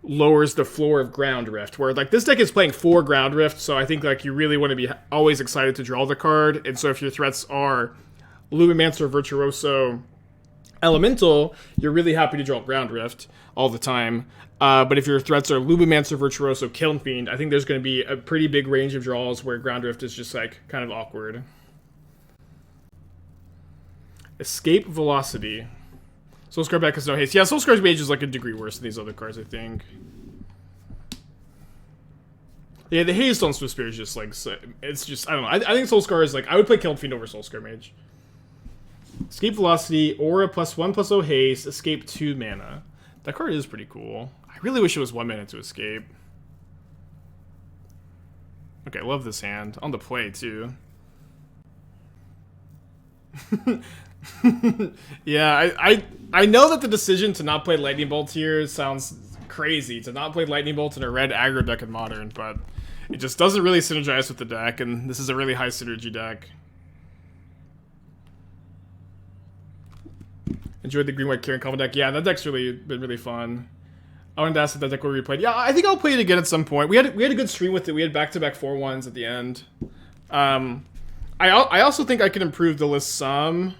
lowers the floor of Ground Rift, where, like, this deck is playing 4 Ground Rift, so I think, like, you really want to be always excited to draw the card, and so if your threats are Lumimancer, Virtuoso, Elemental, you're really happy to draw Ground Rift all the time. But if your threats are Lumimancer, Virtuoso, Kiln Fiend, I think there's going to be a pretty big range of draws where Ground Rift is just, like, kind of awkward. Escape Velocity. Soulscar back has no haste. Yeah, Soulscar's Mage is, like, a degree worse than these other cards, I think. Yeah, the haste on Swiftspear is just, like, it's just, I don't know. I think Soulscar is, like, I would play Kiln Fiend over Soulscar Mage. Escape Velocity, Aura +1/+0 haste, escape 2 mana. That card is pretty cool. I really wish it was 1 mana to escape. Okay, I love this hand. On the play, too. Yeah, I know that the decision to not play Lightning Bolt here sounds crazy. To not play Lightning Bolt in a red aggro deck in Modern, but it just doesn't really synergize with the deck, and this is a really high synergy deck. Enjoyed the green-white Kieran combo deck. Yeah, that deck's really been really fun. I wanted to ask if that deck will be replayed. Yeah, I think I'll play it again at some point. We had a good stream with it. We had back-to-back 4-1s at the end. I also think I can improve the list some.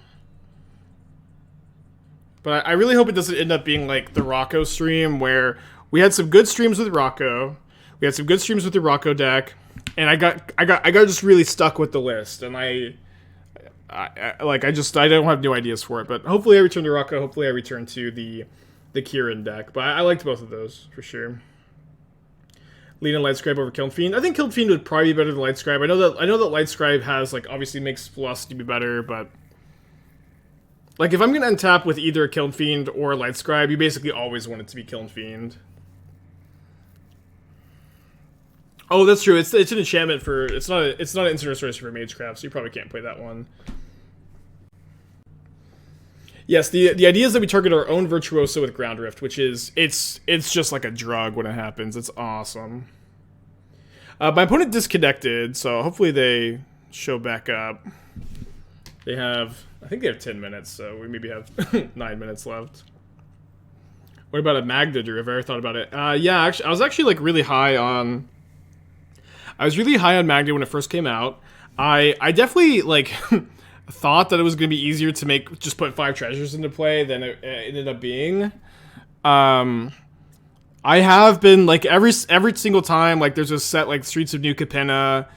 But I really hope it doesn't end up being like the Rocco stream, where we had some good streams with Rocco. We had some good streams with the Rocco deck, and I got just really stuck with the list, and I don't have new ideas for it. But hopefully I return to Rocco. Hopefully I return to the Kieran deck. But I liked both of those for sure. Lead on Lightscribe over Kiln Fiend. I think Kiln Fiend would probably be better than Lightscribe. I know that Lightscribe has, like, obviously makes Velocity be better, but like, if I'm gonna untap with either Kiln Fiend or Lightscribe, you basically always want it to be Kiln Fiend. Oh, that's true. It's an enchantment for it's not an instant resource for Magecraft, so you probably can't play that one. Yes, the idea is that we target our own Virtuoso with Ground Rift, which is it's just like a drug when it happens. It's awesome. My opponent disconnected, so hopefully they show back up. I think they have 10 minutes, so we maybe have 9 minutes left. What about a Magda, Drew? Have I ever thought about it? Yeah, actually, I was actually, like, really high on Magda when it first came out. I definitely, like, thought that it was going to be easier to just put 5 treasures into play than it ended up being. I have been, like, every single time, like, there's a set, like, Streets of New Capenna,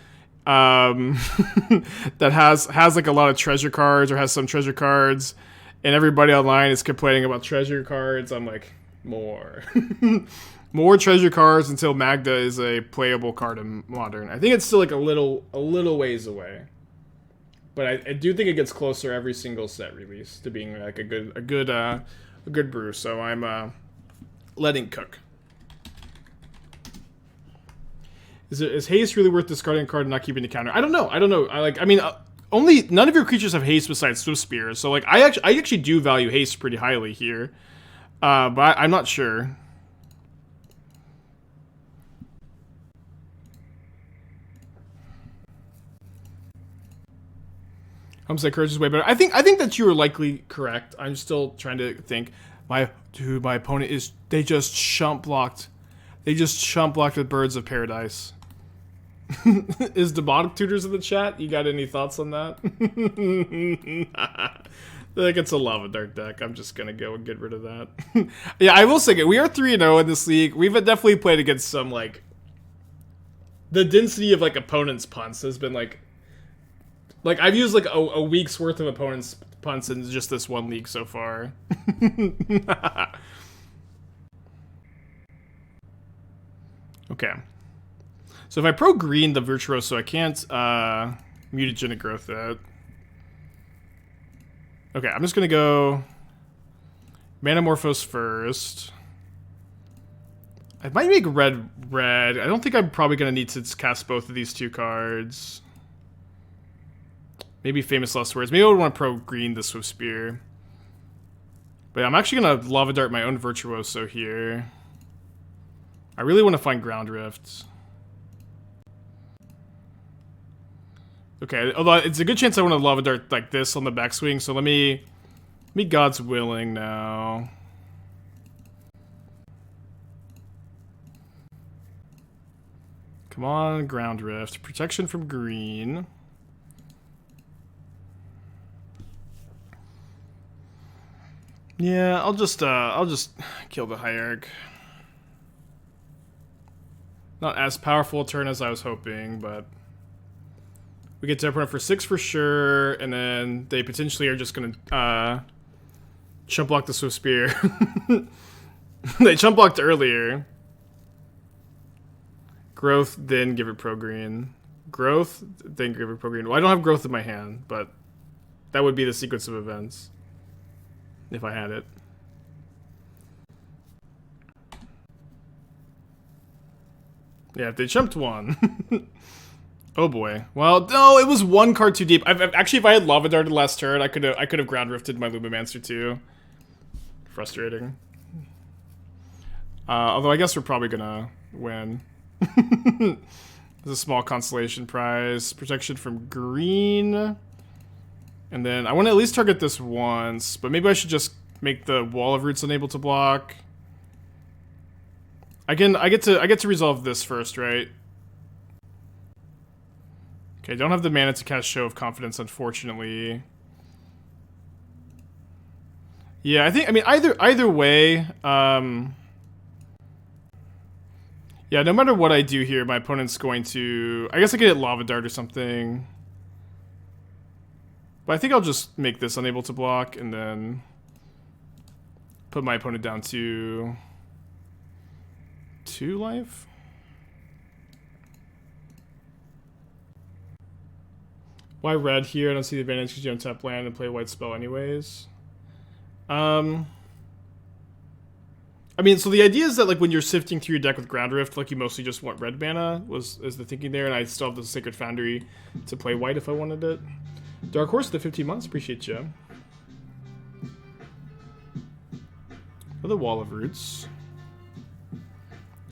that has like a lot of treasure cards, or has some treasure cards, and everybody online is complaining about treasure cards. I'm like, more treasure cards until Magda is a playable card in Modern. I think it's still, like, a little ways away, but I do think it gets closer every single set release to being, like, a good brew. So I'm letting cook. Is haste really worth discarding a card and not keeping the counter? I don't know. Only none of your creatures have haste besides Swiftspear. So, like, I actually do value haste pretty highly here. But I'm not sure. Homestead Courage is way better. I think that you are likely correct. I'm still trying to think. My opponent is, they just chump blocked. They just chump blocked with Birds of Paradise. Is Demonic Tutors in the chat? You got any thoughts on that? I think it's a Lava Dart deck. I'm just gonna go and get rid of that. Yeah, I will say it. We are 3-0 in this league. We've definitely played against some, like, the density of, like, opponents' punts has been, like I've used, like, a week's worth of opponents' punts in just this one league so far. Okay. So if I pro green the Virtuoso, I can't Mutagenic Growth that. Okay, I'm just gonna go Manamorphose first. I might make red. I don't think I'm probably gonna need to cast both of these two cards. Maybe Famous Last Words. Maybe I would want to pro green the Swiftspear. But yeah, I'm actually gonna Lava Dart my own Virtuoso here. I really want to find Ground Rift. Okay, although it's a good chance I want to Lava Dart like this on the backswing, so let me God's Willing now. Come on, Ground Rift. Protection from green. Yeah, I'll just kill the Hierarch. Not as powerful a turn as I was hoping, but we get to opponent for 6 for sure, and then they potentially are just gonna chump block the Swiftspear. They chump blocked earlier. Growth, then give it pro green. Growth, then give it pro green. Well, I don't have growth in my hand, but that would be the sequence of events if I had it. Yeah, if they chumped one. Oh boy. Well, no, it was one card too deep. Actually, if I had Lava Darted last turn, I could have Ground Rifted my Lumimancer too. Frustrating. Although I guess we're probably gonna win. There's a small consolation prize. Protection from green. And then I want to at least target this once, but maybe I should just make the Wall of Roots unable to block. I get to resolve this first, right? Okay, don't have the mana to cast Show of Confidence, unfortunately. Yeah, I mean either way, yeah, no matter what I do here, my opponent's going to, I guess I could hit Lava Dart or something. But I think I'll just make this unable to block and then put my opponent down to 2 life. Why red here? I don't see the advantage because you don't tap land and play a white spell anyways. I mean, so the idea is that like when you're sifting through your deck with Ground Rift, like you mostly just want red mana is the thinking there, and I still have the Sacred Foundry to play white if I wanted it. Dark Horse, the 15 months, appreciate you. For the Wall of Roots.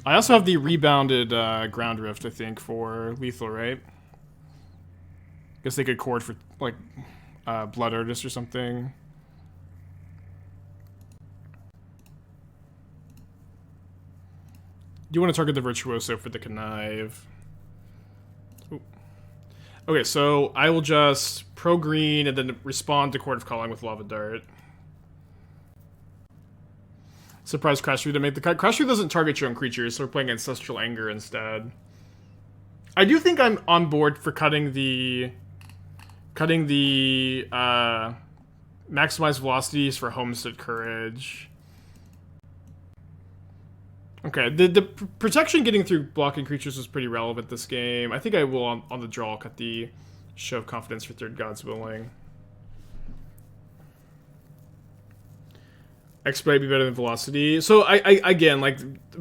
I also have the rebounded Ground Rift, I think, for lethal, right? Guess they could cord for, like, Blood Artist or something. Do you want to target the Virtuoso for the Connive? Ooh. Okay, so I will just pro green and then respond to Court of Calling with Lava Dart. Surprise Crasher to make the cut. Crasher doesn't target your own creatures, so we're playing Ancestral Anger instead. I do think I'm on board for cutting the maximized velocities for Homestead Courage. Okay, the protection getting through blocking creatures was pretty relevant this game. I think I will, on the draw, cut the Show of Confidence for Third God's Willing. Expedite be better than Velocity. So, again, like,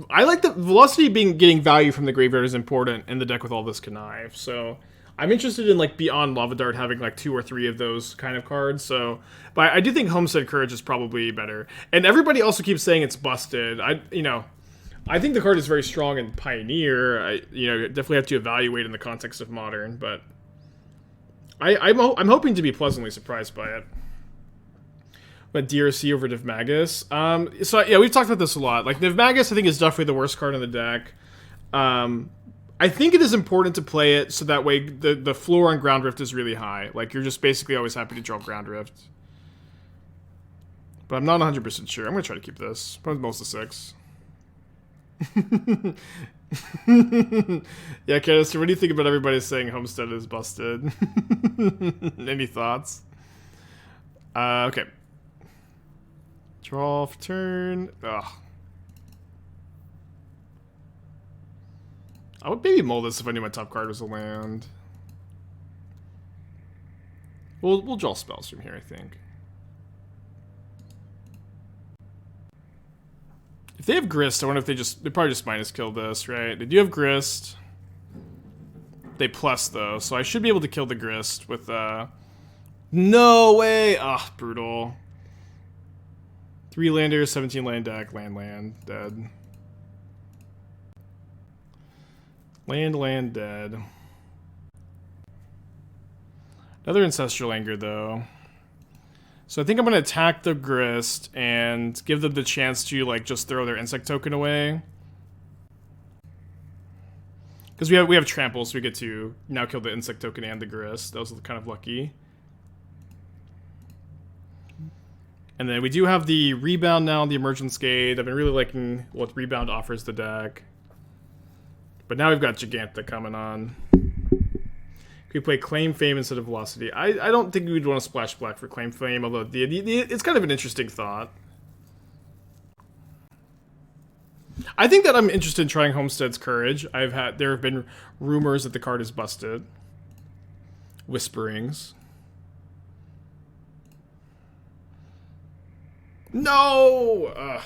I like the Velocity getting value from the graveyard is important in the deck with all this Connive. So, I'm interested in like beyond Lava Dart having like 2 or 3 of those kind of cards. So, but I do think Homestead Courage is probably better. And everybody also keeps saying it's busted. I think the card is very strong in Pioneer. Definitely have to evaluate in the context of Modern, but I'm hoping to be pleasantly surprised by it. But DRC over Nivmagus. So yeah, we've talked about this a lot. Like Nivmagus, I think is definitely the worst card in the deck. I think it is important to play it so that way the floor on Ground Rift is really high. Like you're just basically always happy to draw Ground Rift. But I'm not 100% sure. I'm gonna try to keep this. Probably most of 6. Yeah, Canister, what do you think about everybody saying Homestead is busted? Any thoughts? Okay. Draw for turn. Ugh. I would maybe mull this if I knew my top card was a land. We'll draw spells from here, I think. If they have Grist, I wonder if they probably just minus kill this, right? They do have Grist. They plus though, so I should be able to kill the Grist with no way! Ah, brutal. 3 landers, 17 land deck, land, dead. Land, dead. Another Ancestral Anger, though. So I think I'm going to attack the Grist and give them the chance to, like, just throw their insect token away. Because we have Trample, so we get to now kill the insect token and the Grist. That was kind of lucky. And then we do have the Rebound now, the Emerge Unscathed. I've been really liking what Rebound offers the deck. But now we've got Jegantha coming on. Can we play Claim Fame instead of Velocity? I don't think we'd want to splash black for Claim Fame, although it's kind of an interesting thought. I think that I'm interested in trying Homestead's Courage. There have been rumors that the card is busted. Whisperings. No! Alright,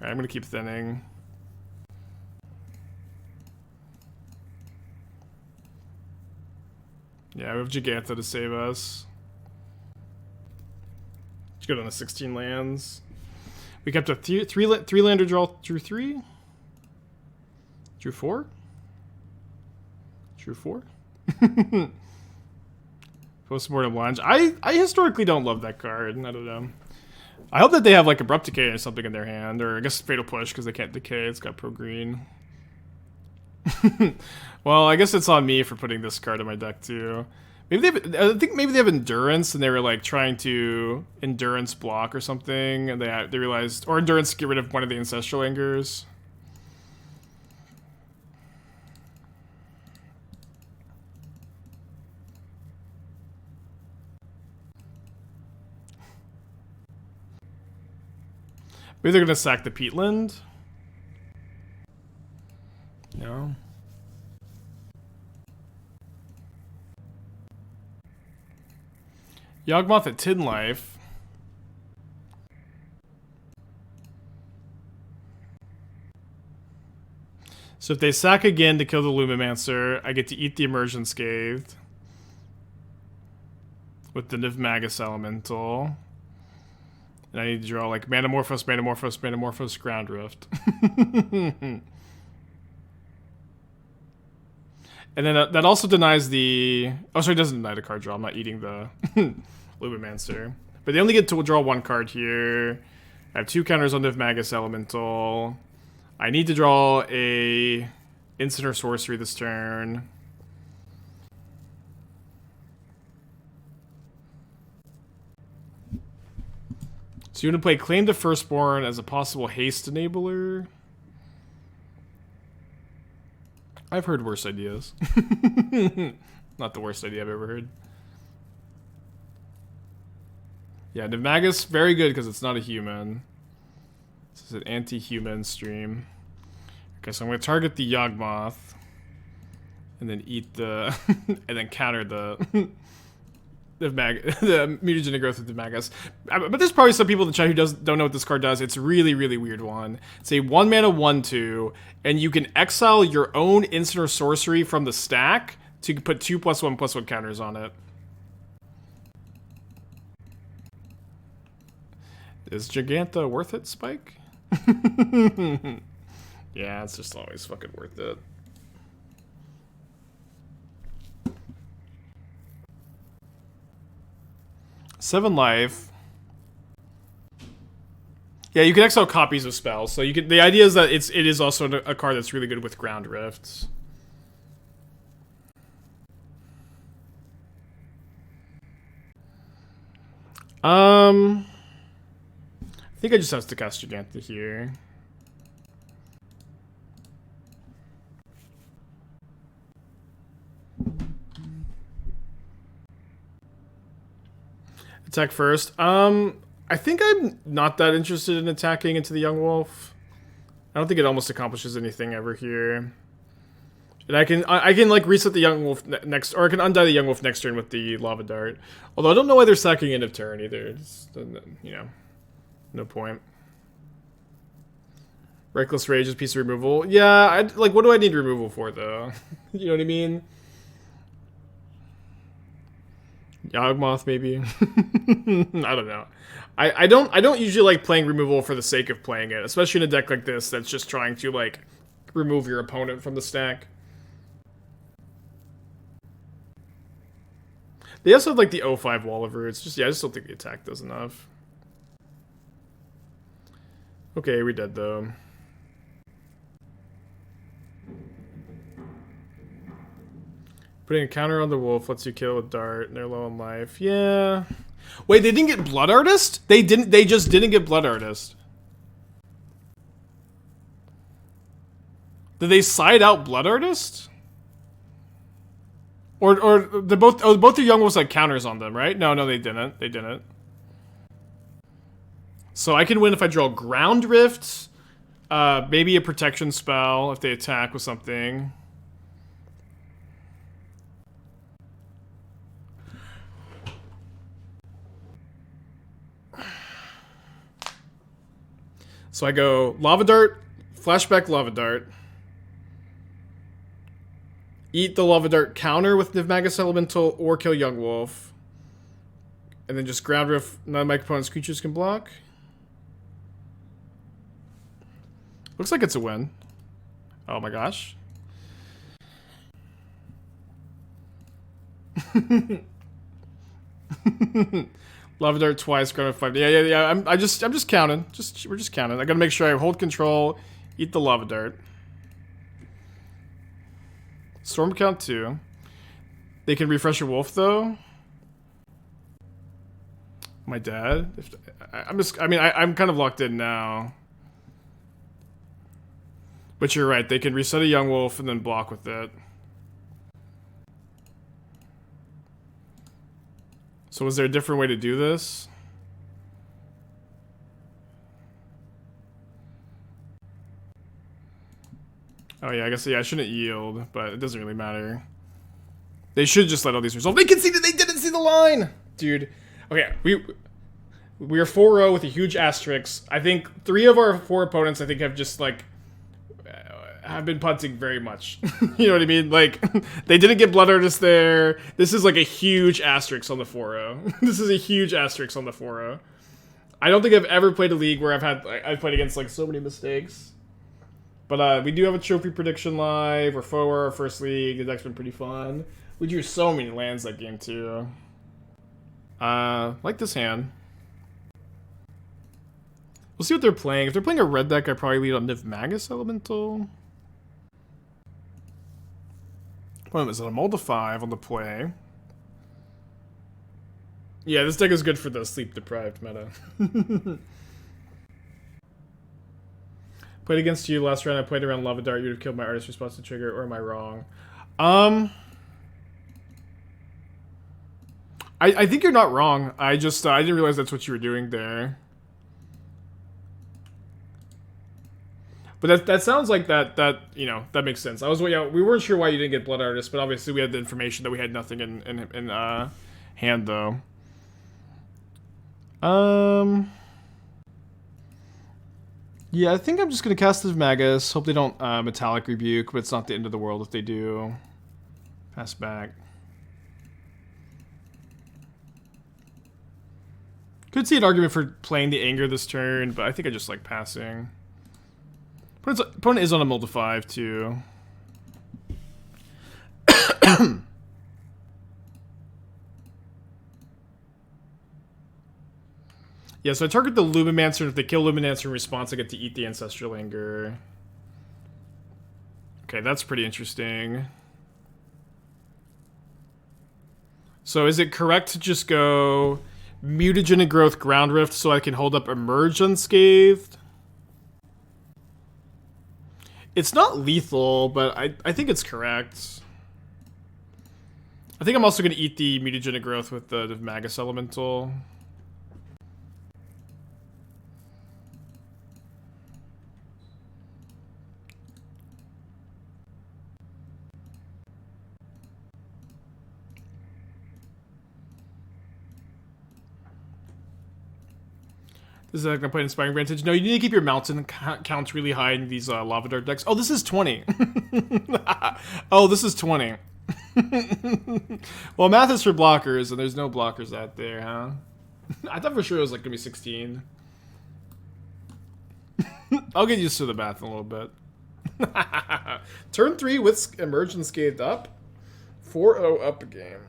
I'm gonna keep thinning. Yeah, we have Jegantha to save us. Let's go down to 16 lands. We kept a 3-lander draw. Drew 3? Drew 4? Drew 4? Postmortem Lunge. I historically don't love that card. I don't know. I hope that they have like Abrupt Decay or something in their hand, or I guess Fatal Push because they can't decay. It's got pro green. Well, I guess it's on me for putting this card in my deck too. I think maybe they have Endurance and they were like trying to Endurance block or something, and they realized, or Endurance to get rid of one of the Ancestral Angers. Maybe they're gonna sack the Peatland. No. Yawgmoth at Tin Life. So if they sack again to kill the Lumimancer, I get to eat the Emerge Unscathed with the Nivmagus Elemental. And I need to draw like Manamorphose, Manamorphose, Manamorphose, Ground Rift. And then that also denies the... Oh, sorry, it doesn't deny the card draw. I'm not eating the Lumimancer. But they only get to draw 1 card here. I have 2 counters on Nivmagus Elemental. I need to draw a instant or sorcery this turn. So you want to play Claim the Firstborn as a possible haste enabler? I've heard worse ideas. Not the worst idea I've ever heard. Yeah, Nivmagus, very good because it's not a human. This is an anti-human stream. Okay, so I'm going to target the Yawgmoth. And then eat the... and then counter the... the Mutagenic Growth of Nivmagus. But there's probably some people in the chat who don't know what this card does. It's a really, really weird one. It's a 1-mana 1/2, and you can exile your own instant or sorcery from the stack So you can put 2+1/+1 counters on it. Is Jegantha worth it, Spike? Yeah, it's just always fucking worth it. Seven life. Yeah, you can exile copies of spells. So you can. The idea is that it is also a card that's really good with ground rifts. I think I just have to cast Jegantha here. Attack first. I think I'm not that interested in attacking into the Young Wolf. I don't think it almost accomplishes anything ever here. And I can like reset the Young Wolf next, or I can undie the Young Wolf next turn with the Lava Dart. Although I don't know why they're sacking end of turn either. Just, you know, no point. Reckless Rage is piece of removal. Yeah, like what do I need removal for though? You know what I mean? Yawgmoth maybe. I don't know. I don't usually like playing removal for the sake of playing it, especially in a deck like this that's just trying to like remove your opponent from the stack. They also have like the 05 Wall of Roots. Just, yeah, I just don't think the attack does enough. Okay, we're dead though. Putting a counter on the wolf lets you kill a dart and they're low on life. Yeah. Wait, they didn't get Blood Artist? They just didn't get Blood Artist. Did they side out Blood Artist? Or they both the Young Wolves had counters on them, right? No, they didn't. They didn't. So I can win if I draw Ground Rift, maybe a protection spell if they attack with something. So I go Lava Dart, flashback Lava Dart. Eat the Lava Dart counter with Nivmagus Elemental or kill Young Wolf. And then just Ground Rift, none of my opponent's creatures can block. Looks like it's a win. Oh my gosh. Lava Dart twice, Ground Rift 5. Yeah. I'm just counting. We're just counting. I gotta make sure I hold control, eat the Lava Dart. Storm count 2. They can refresh a wolf though. My dad. I'm kind of locked in now. But you're right. They can reset a Young Wolf and then block with it. So was there a different way to do this? Oh yeah, I guess I shouldn't yield, but it doesn't really matter. They should just let all these resolve. They conceded. They didn't see the line, dude. Okay, we are 4-0 with a huge asterisk. I think 3 of our 4 opponents, I think, have just like have been punting very much. You know what I mean? Like they didn't get Blood Artist there. This is like a huge asterisk on the 4-0. This is a huge asterisk on the 4-0. I don't think I've ever played a league where I've played against like so many mistakes. But we do have a trophy prediction live. We're 4 our first league. The deck's been pretty fun. We drew so many lands that game too. Like this hand. We'll see what they're playing. If they're playing a red deck, I probably lead on Nivmagus Elemental. What is it? A Mold of 5 on the play. Yeah, this deck is good for the sleep-deprived meta. Played against you last round. I played around Lava Dart. You would have killed my artist response to trigger, or am I wrong? I think you're not wrong. I just I didn't realize that's what you were doing there. But that sounds like that you know, that makes sense. We weren't sure why you didn't get Blood Artist, but obviously we had the information that we had nothing in hand though. Yeah, I think I'm just gonna cast Nivmagus. Hope they don't Metallic Rebuke, but it's not the end of the world if they do. Pass back. Could see an argument for playing the Anger this turn, but I think I just like passing. Opponent is on a mill to 5 too. Yeah, so I target the Lumimancer, and if they kill Lumimancer in response, I get to eat the Ancestral Anger. Okay, that's pretty interesting. So is it correct to just go Mutagenic Growth, Ground Rift, so I can hold up Emerge Unscathed? It's not lethal, but I think it's correct. I think I'm also going to eat the Mutagenic Growth with the Nivmagus Elemental. This is like I'm playing Inspiring Vantage. No, you need to keep your mountain counts really high in these Lava Dart decks. Oh, this is 20. Oh, this is 20. Well, math is for blockers, and there's no blockers out there, huh? I thought for sure it was like gonna be 16. I'll get used to the math in a little bit. Turn 3 with Emerge Unscathed up. 4-0 up a game.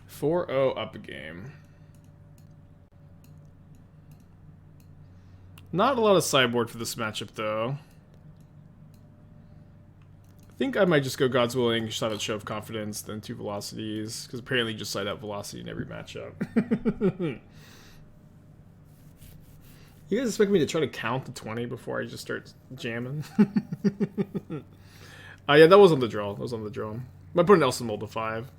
4-0 up a game. Not a lot of sideboard for this matchup, though. I think I might just go God's Willing, shot at Show of Confidence, then 2 Velocities, because apparently you just side out Velocity in every matchup. You guys expect me to try to count to 20 before I just start jamming? Yeah, that was on the draw. That was on the draw. My opponent also mulled to 5.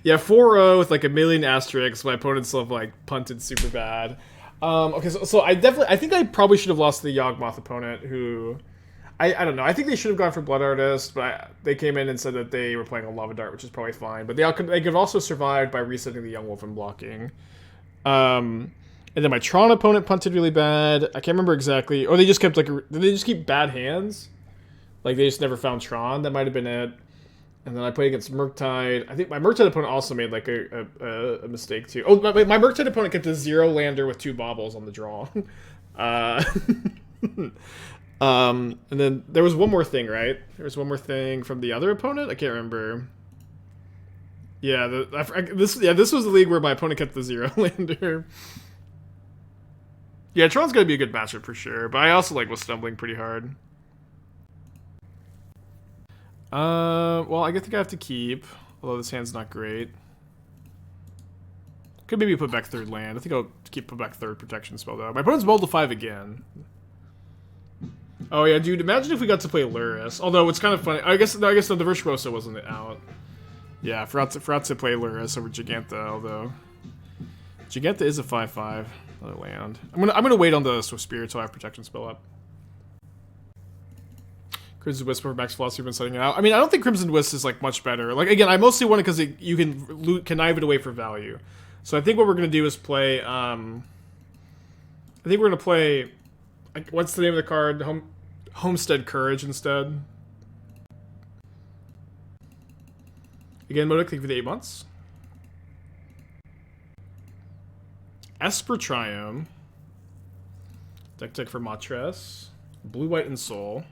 Yeah, 4-0 with like a million asterisks. My opponent's still like punted super bad. Okay, so I think I probably should have lost to the Yawgmoth opponent, who I don't know. I think they should have gone for Blood Artist, but they came in and said that they were playing a Lava Dart, which is probably fine. But they could have also survived by resetting the Young Wolf and blocking. And then my Tron opponent punted really bad. I can't remember exactly. Or they just kept like, did they just keep bad hands? Like they just never found Tron. That might have been it. And then I played against Murktide. I think my Murktide opponent also made like a mistake too. Oh, my Murktide opponent kept a 0 lander with 2 baubles on the draw. And then there was one more thing, right? There was one more thing from the other opponent. I can't remember. Yeah, this was the league where my opponent kept the 0 lander. Yeah, Tron's gonna be a good matchup for sure, but I also like was stumbling pretty hard. Well, I think I have to keep, although this hand's not great. Could maybe put back 3rd land. I think I'll put back 3rd protection spell, though. My opponent's mulled to 5 again. Oh, yeah, dude, imagine if we got to play Luris. Although, it's kind of funny. I guess the Virtuoso wasn't out. Yeah, I forgot to play Luris over Jegantha, although Jegantha is a 5/5. Another land. I'm gonna wait on the Swiftspear until I have protection spell up. Crimson Wisp for Max Velocity, been setting it out. I mean, I don't think Crimson Wisp is like much better. Like again, I mostly want it because you can connive it away for value. So I think what we're gonna do is play. I think we're gonna play. What's the name of the card? Homestead Courage instead. Again, Modic, thank you for the 8 months. Esper Triumph. Deck tech for Matres. Blue, White, and Soul.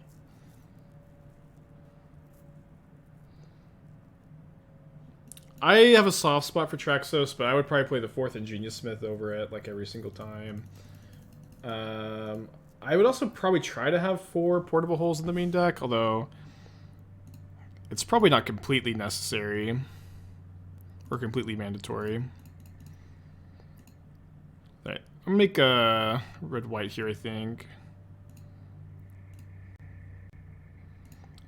I have a soft spot for Traxos, but I would probably play the 4th Ingenious Smith over it, like every single time. I would also probably try to have 4 portable holes in the main deck, although it's probably not completely necessary or completely mandatory. Alright, I'm gonna make a red-white here, I think.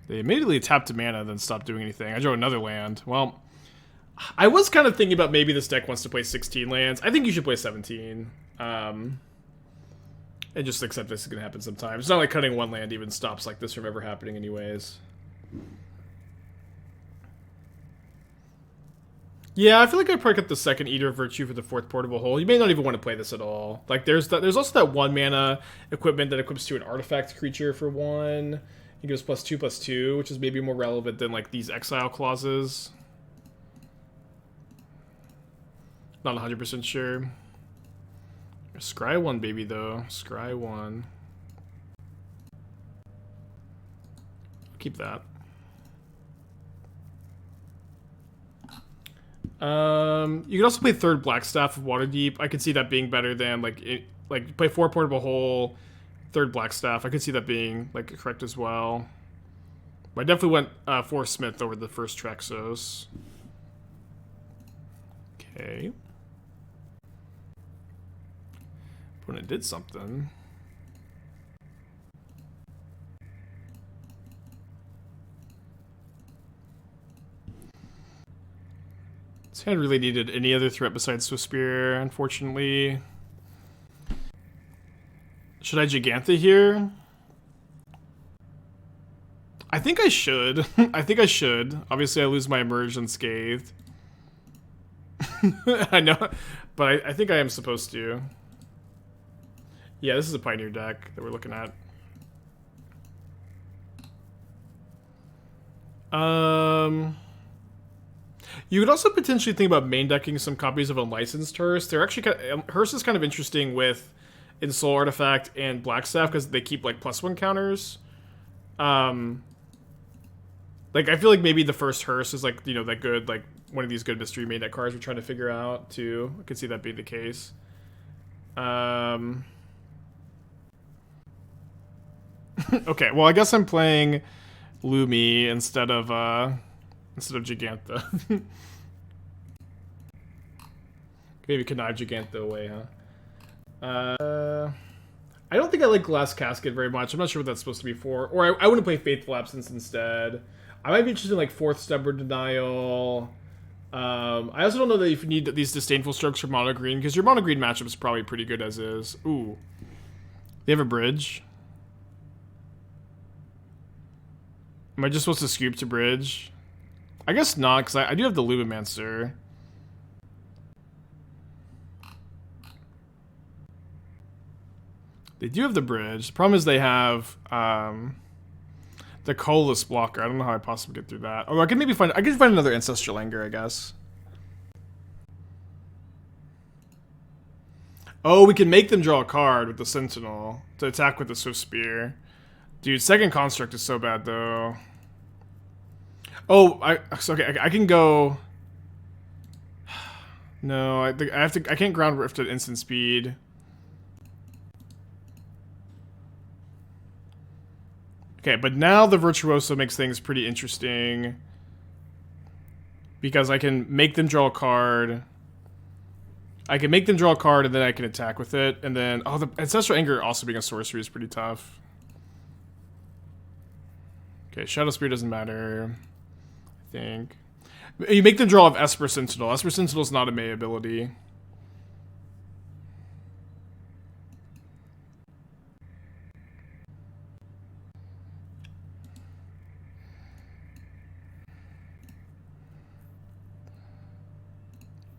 They immediately tapped to mana, then stopped doing anything. I drew another land. Well, I was kind of thinking about maybe this deck wants to play 16 lands. I think you should play 17. And just accept this is going to happen sometime. It's not like cutting 1 land even stops like this from ever happening anyways. Yeah, I feel like I probably cut the 2nd Eater of Virtue for the 4th portable hole. You may not even want to play this at all. Like there's also that 1 mana equipment that equips to an artifact creature for 1. He goes +2/+2, which is maybe more relevant than like these exile clauses. Not 100% sure. Scry 1, baby, though. Scry 1. Keep that. You can also play third Blackstaff of Waterdeep. I could see that being better than like play 4 Portable Hole, third Blackstaff. I could see that being like correct as well. But I definitely went 4 Smith over the first Trexos. Okay. When it did something. This hand really needed any other threat besides Swiftspear, unfortunately. Should I Jegantha here? I think I should. I think I should. Obviously, I lose my Emerge Unscathed. I know, but I think I am supposed to. Yeah, this is a Pioneer deck that we're looking at. You could also potentially think about main decking some copies of Unlicensed Hearse. They're actually Hearse is kind of interesting with Soul Artifact and Blackstaff because they keep like +1 counters. Like I feel like maybe the first Hearse is like, you know, that good, like one of these good mystery main deck cards we're trying to figure out too. I could see that being the case. Okay, well I guess I'm playing Lumi instead of Jegantha. Maybe connive Jegantha away, huh? I don't think I like Glass Casket very much. I'm not sure what that's supposed to be for. Or I wouldn't play Faithful Absence instead. I might be interested in like 4th Stubborn Denial. I also don't know that if you need these Disdainful Strokes for mono green, because your mono green matchup is probably pretty good as is. Ooh. They have a bridge. Am I just supposed to scoop to bridge? I guess not, because I do have the Lumimancer. They do have the bridge. The problem is they have the Colorless blocker. I don't know how I possibly get through that. Oh, I can find another Ancestral Anger, I guess. Oh, we can make them draw a card with the Sentinel to attack with the Swiftspear. Dude, second Construct is so bad though. Oh, okay. I can go. No, I can't Ground Rift at instant speed. Okay, but now the Virtuoso makes things pretty interesting. Because I can make them draw a card. I can make them draw a card and then I can attack with it. And then, oh, the Ancestral Anger also being a sorcery is pretty tough. Okay, Shadow Spear doesn't matter. I think. You make them draw of Esper Sentinel. Esper Sentinel is not a May ability.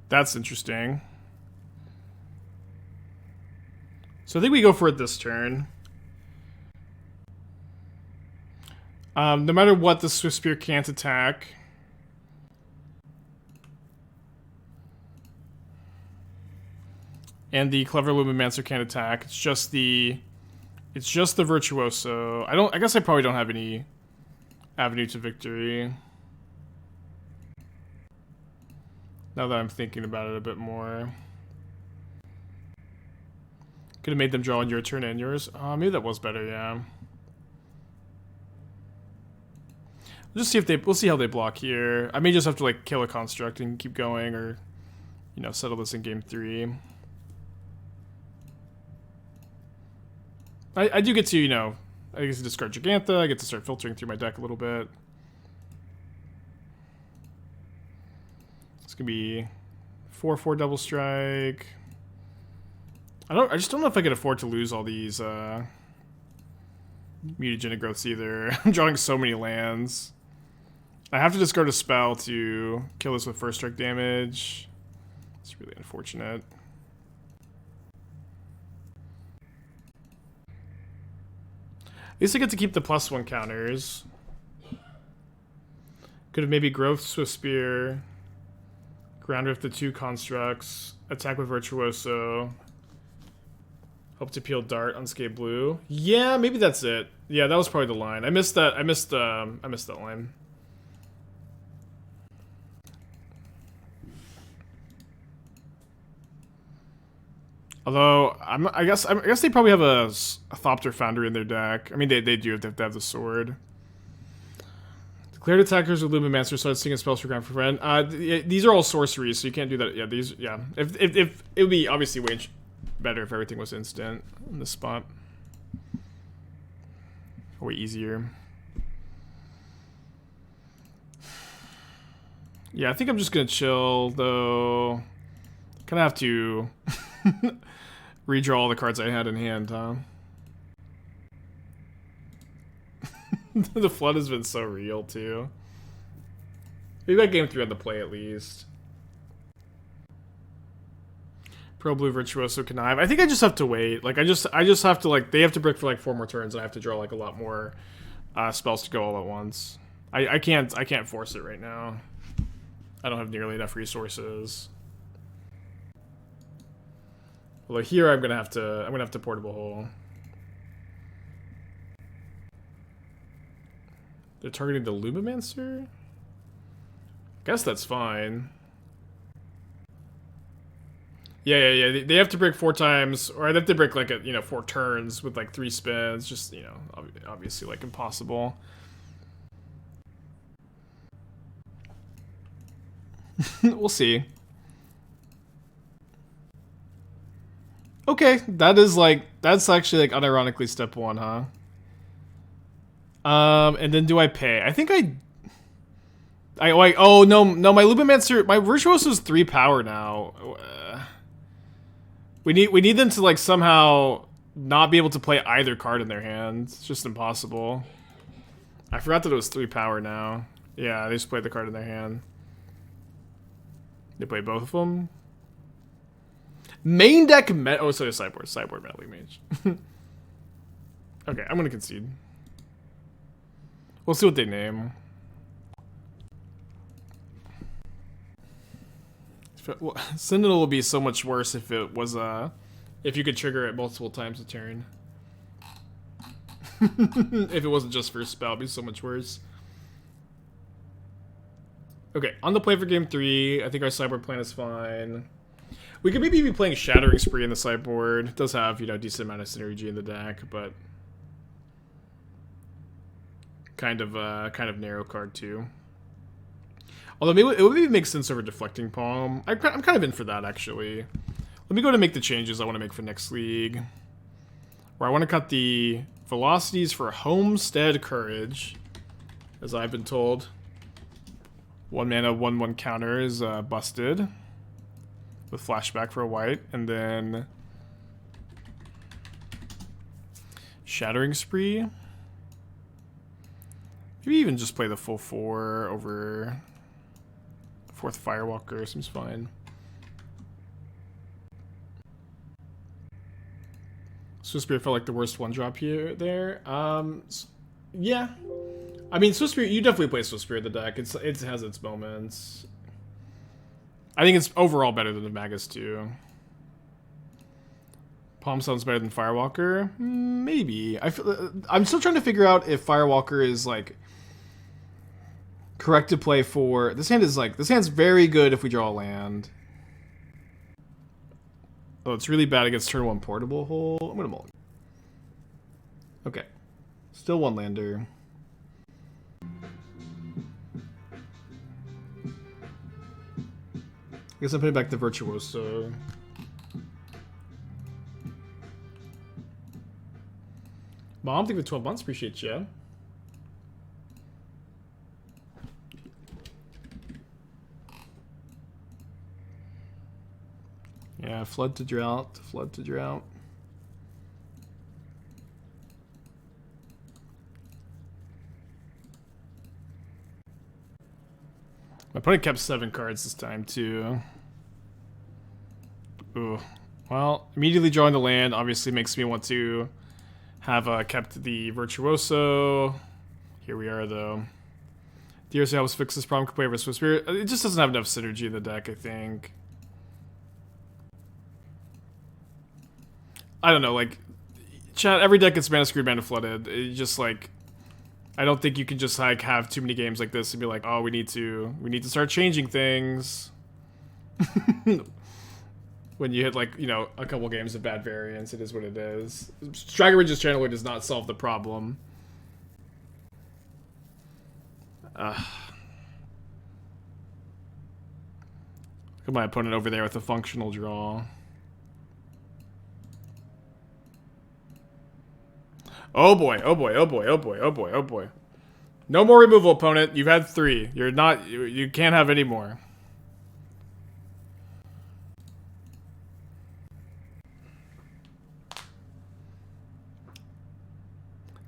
That's interesting. So I think we go for it this turn. No matter what, the Swiftspear can't attack. And the Clever Lumimancer can't attack. It's just the Virtuoso. I guess I probably don't have any avenue to victory. Now that I'm thinking about it a bit more. Could have made them draw on your turn and yours. Maybe that was better, yeah. We'll just see we'll see how they block here. I may just have to like kill a construct and keep going, or you know, settle this in game 3. I do get to, you know, I get to discard Jegantha, I get to start filtering through my deck a little bit. It's gonna be 4/4 double strike. I just don't know if I can afford to lose all these Mutagenic Growths either. I'm drawing so many lands. I have to discard a spell to kill this with first strike damage. It's really unfortunate. At least I get to keep the +1 counters. Could have maybe Growth Swiftspear. Ground Rift the 2 constructs. Attack with Virtuoso. Hope to peel Dart, Unscathed Blue. Yeah, maybe that's it. Yeah, that was probably the line. I missed that. I missed that line. Although I guess they probably have a Thopter Foundry in their deck. I mean, they do have to have the sword. Declared attackers with Lumimancer start seeing spells for ground for friend. These are all sorceries, so you can't do that. Yeah, these. Yeah, if it would be obviously way better if everything was instant on this spot. Way easier. Yeah, I think I'm just gonna chill though. Kind of have to redraw all the cards I had in hand, huh? The flood has been so real too. We got game 3 on the play at least. Pro Blue Virtuoso Connive. I think I just have to wait. Like I just have to like they have to brick for like 4 more turns and I have to draw like a lot more spells to go all at once. I can't force it right now. I don't have nearly enough resources. Although here I'm gonna have to Portable Hole. They're targeting the Lumimancer? Guess that's fine. Yeah. They have to break 4 times, or they have to break like 4 turns with like 3 spins. Just obviously like impossible. We'll see. Okay, that's actually like unironically step 1, huh? And then do I pay? I think oh no, my Lumimancer, my Virtuoso's 3 power now. We need them to like somehow not be able to play either card in their hand. It's just impossible. I forgot that it was 3 power now. Yeah, they just played the card in their hand. They play both of them. Main deck oh, sorry, sideboard Meddling Mage. Okay, I'm gonna concede. We'll see what they name. Sentinel will be so much worse if it was if you could trigger it multiple times a turn. If it wasn't just for a spell, it'd be so much worse. Okay, on the play for game 3. I think our sideboard plan is fine. We could maybe be playing Shattering Spree in the sideboard. It does have, decent amount of synergy in the deck, but kind of narrow card too. Although maybe it would maybe make sense over Deflecting Palm. I'm kind of in for that actually. Let me go to make the changes I want to make for next league. Where I want to cut the velocities for Homestead Courage, as I've been told. 1 mana, 1/1 counter is busted. With flashback for a white, and then Shattering Spree. Maybe even just play the full 4 over 4th Firewalker. Seems fine. Swiftspear felt like the worst 1-drop here. Yeah. I mean, Swiftspear. You definitely play Swiftspear in the deck. It has its moments. I think it's overall better than the Nivmagus too. Palm sounds better than Firewalker? Maybe. I'm still trying to figure out if Firewalker is like correct to play for. This hand's very good if we draw a land. Oh, it's really bad against turn 1 Portable Hole. I'm gonna mulligan. Okay. Still 1 lander. I guess I'm putting back the Virtuoso. Mom, thank you for 12 months. Appreciate you. Yeah, flood to drought, flood to drought. My opponent kept 7 cards this time, too. Ooh. Well, immediately drawing the land obviously makes me want to have kept the Virtuoso. Here we are, though. DRC helps fix this problem. Could play over Swiftspear. It just doesn't have enough synergy in the deck, I think. I don't know, like, chat, every deck gets mana screwed, mana flooded. It just, like, I don't think you can just, like, have too many games like this and be like, oh, we need to start changing things. When you hit, like, you know, a couple games of bad variance, it is what it is. Dragon Ridge's Channeler does not solve the problem. Look at my opponent over there with a functional draw. Oh boy, oh boy, oh boy, oh boy, oh boy, oh boy. No more removal, opponent. You've had 3. You're not, you can't have any more.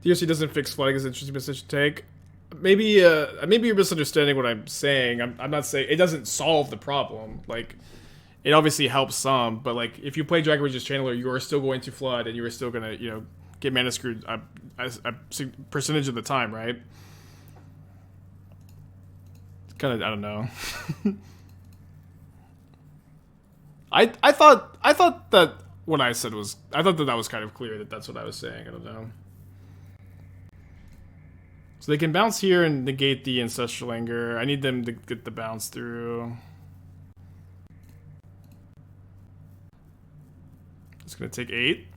DRC doesn't fix flooding is an interesting position to take. Maybe you're misunderstanding what I'm saying. I'm not saying it doesn't solve the problem. Like, it obviously helps some, but like if you play Dragon Ridge's Channeler, you are still going to flood, and you are still gonna, you know, get mana screwed a percentage of the time, right? It's kind of, I don't know. I thought that what I said was, I thought that was kind of clear that that's what I was saying. I don't know. So they can bounce here and negate the Ancestral Anger. I need them to get the bounce through. It's gonna take 8.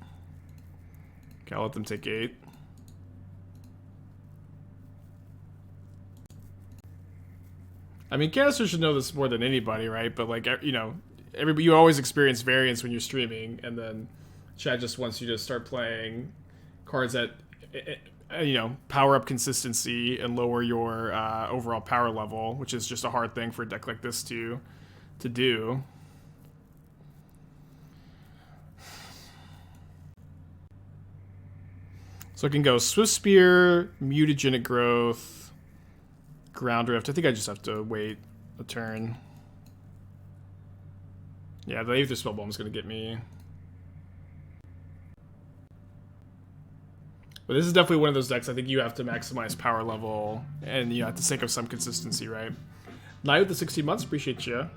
Okay, I'll let them take 8. I mean, canisters should know this more than anybody, right? But like, you know, you always experience variance when you're streaming, and then chat just wants you to start playing cards that, you know, power up consistency and lower your overall power level, which is just a hard thing for a deck like this to do. So I can go Swiftspear, Mutagenic Growth, Ground Rift. I think I just have to wait a turn. Yeah, the Aether Spellbomb is going to get me. But this is definitely one of those decks I think you have to maximize power level, and you have to sink of some consistency, right? Night with the 16 months, appreciate you.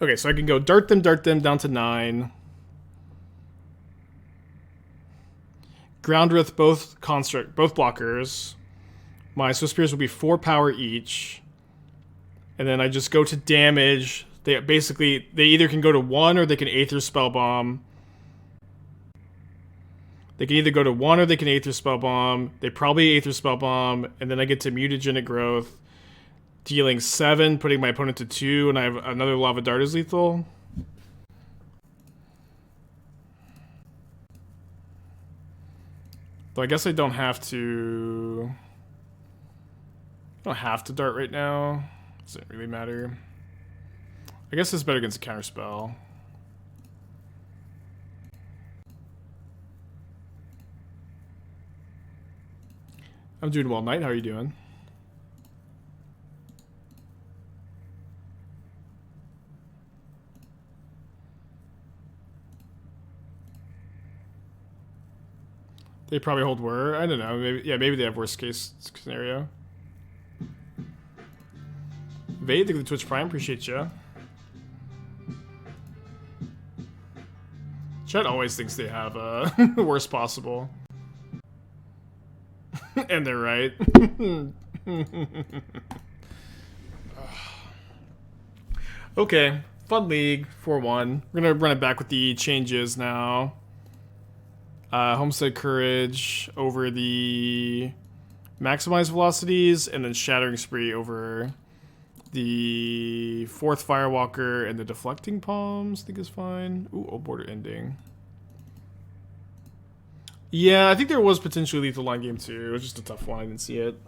Okay, so I can go dart them down to 9. Ground Rift both blockers. My Swiftspears will be 4 power each. And then I just go to damage. They either can go to 1 or they can Aether Spellbomb. They can either go to 1 or they can Aether Spellbomb. They probably Aether Spellbomb, and then I get to Mutagenic Growth, dealing 7, putting my opponent to 2, and I have another Lava Dart as lethal. Though I guess I don't have to. I don't have to dart right now. Doesn't really matter. I guess it's better against a counterspell. I'm doing well, Knight. How are you doing? They probably hold Whir. I don't know. Maybe they have worst case scenario. Vade, the Twitch Prime. Appreciate you. Chat always thinks they have the worst possible. And they're right. Okay. Fun league, 4-1. We're going to run it back with the changes now. Homestead Courage over the Maximize Velocities, and then Shattering Spree over the 4th Firewalker, and the Deflecting Palms, I think is fine. Ooh, Old Border Ending. Yeah, I think there was potentially lethal line game 2. It was just a tough one. I didn't see it.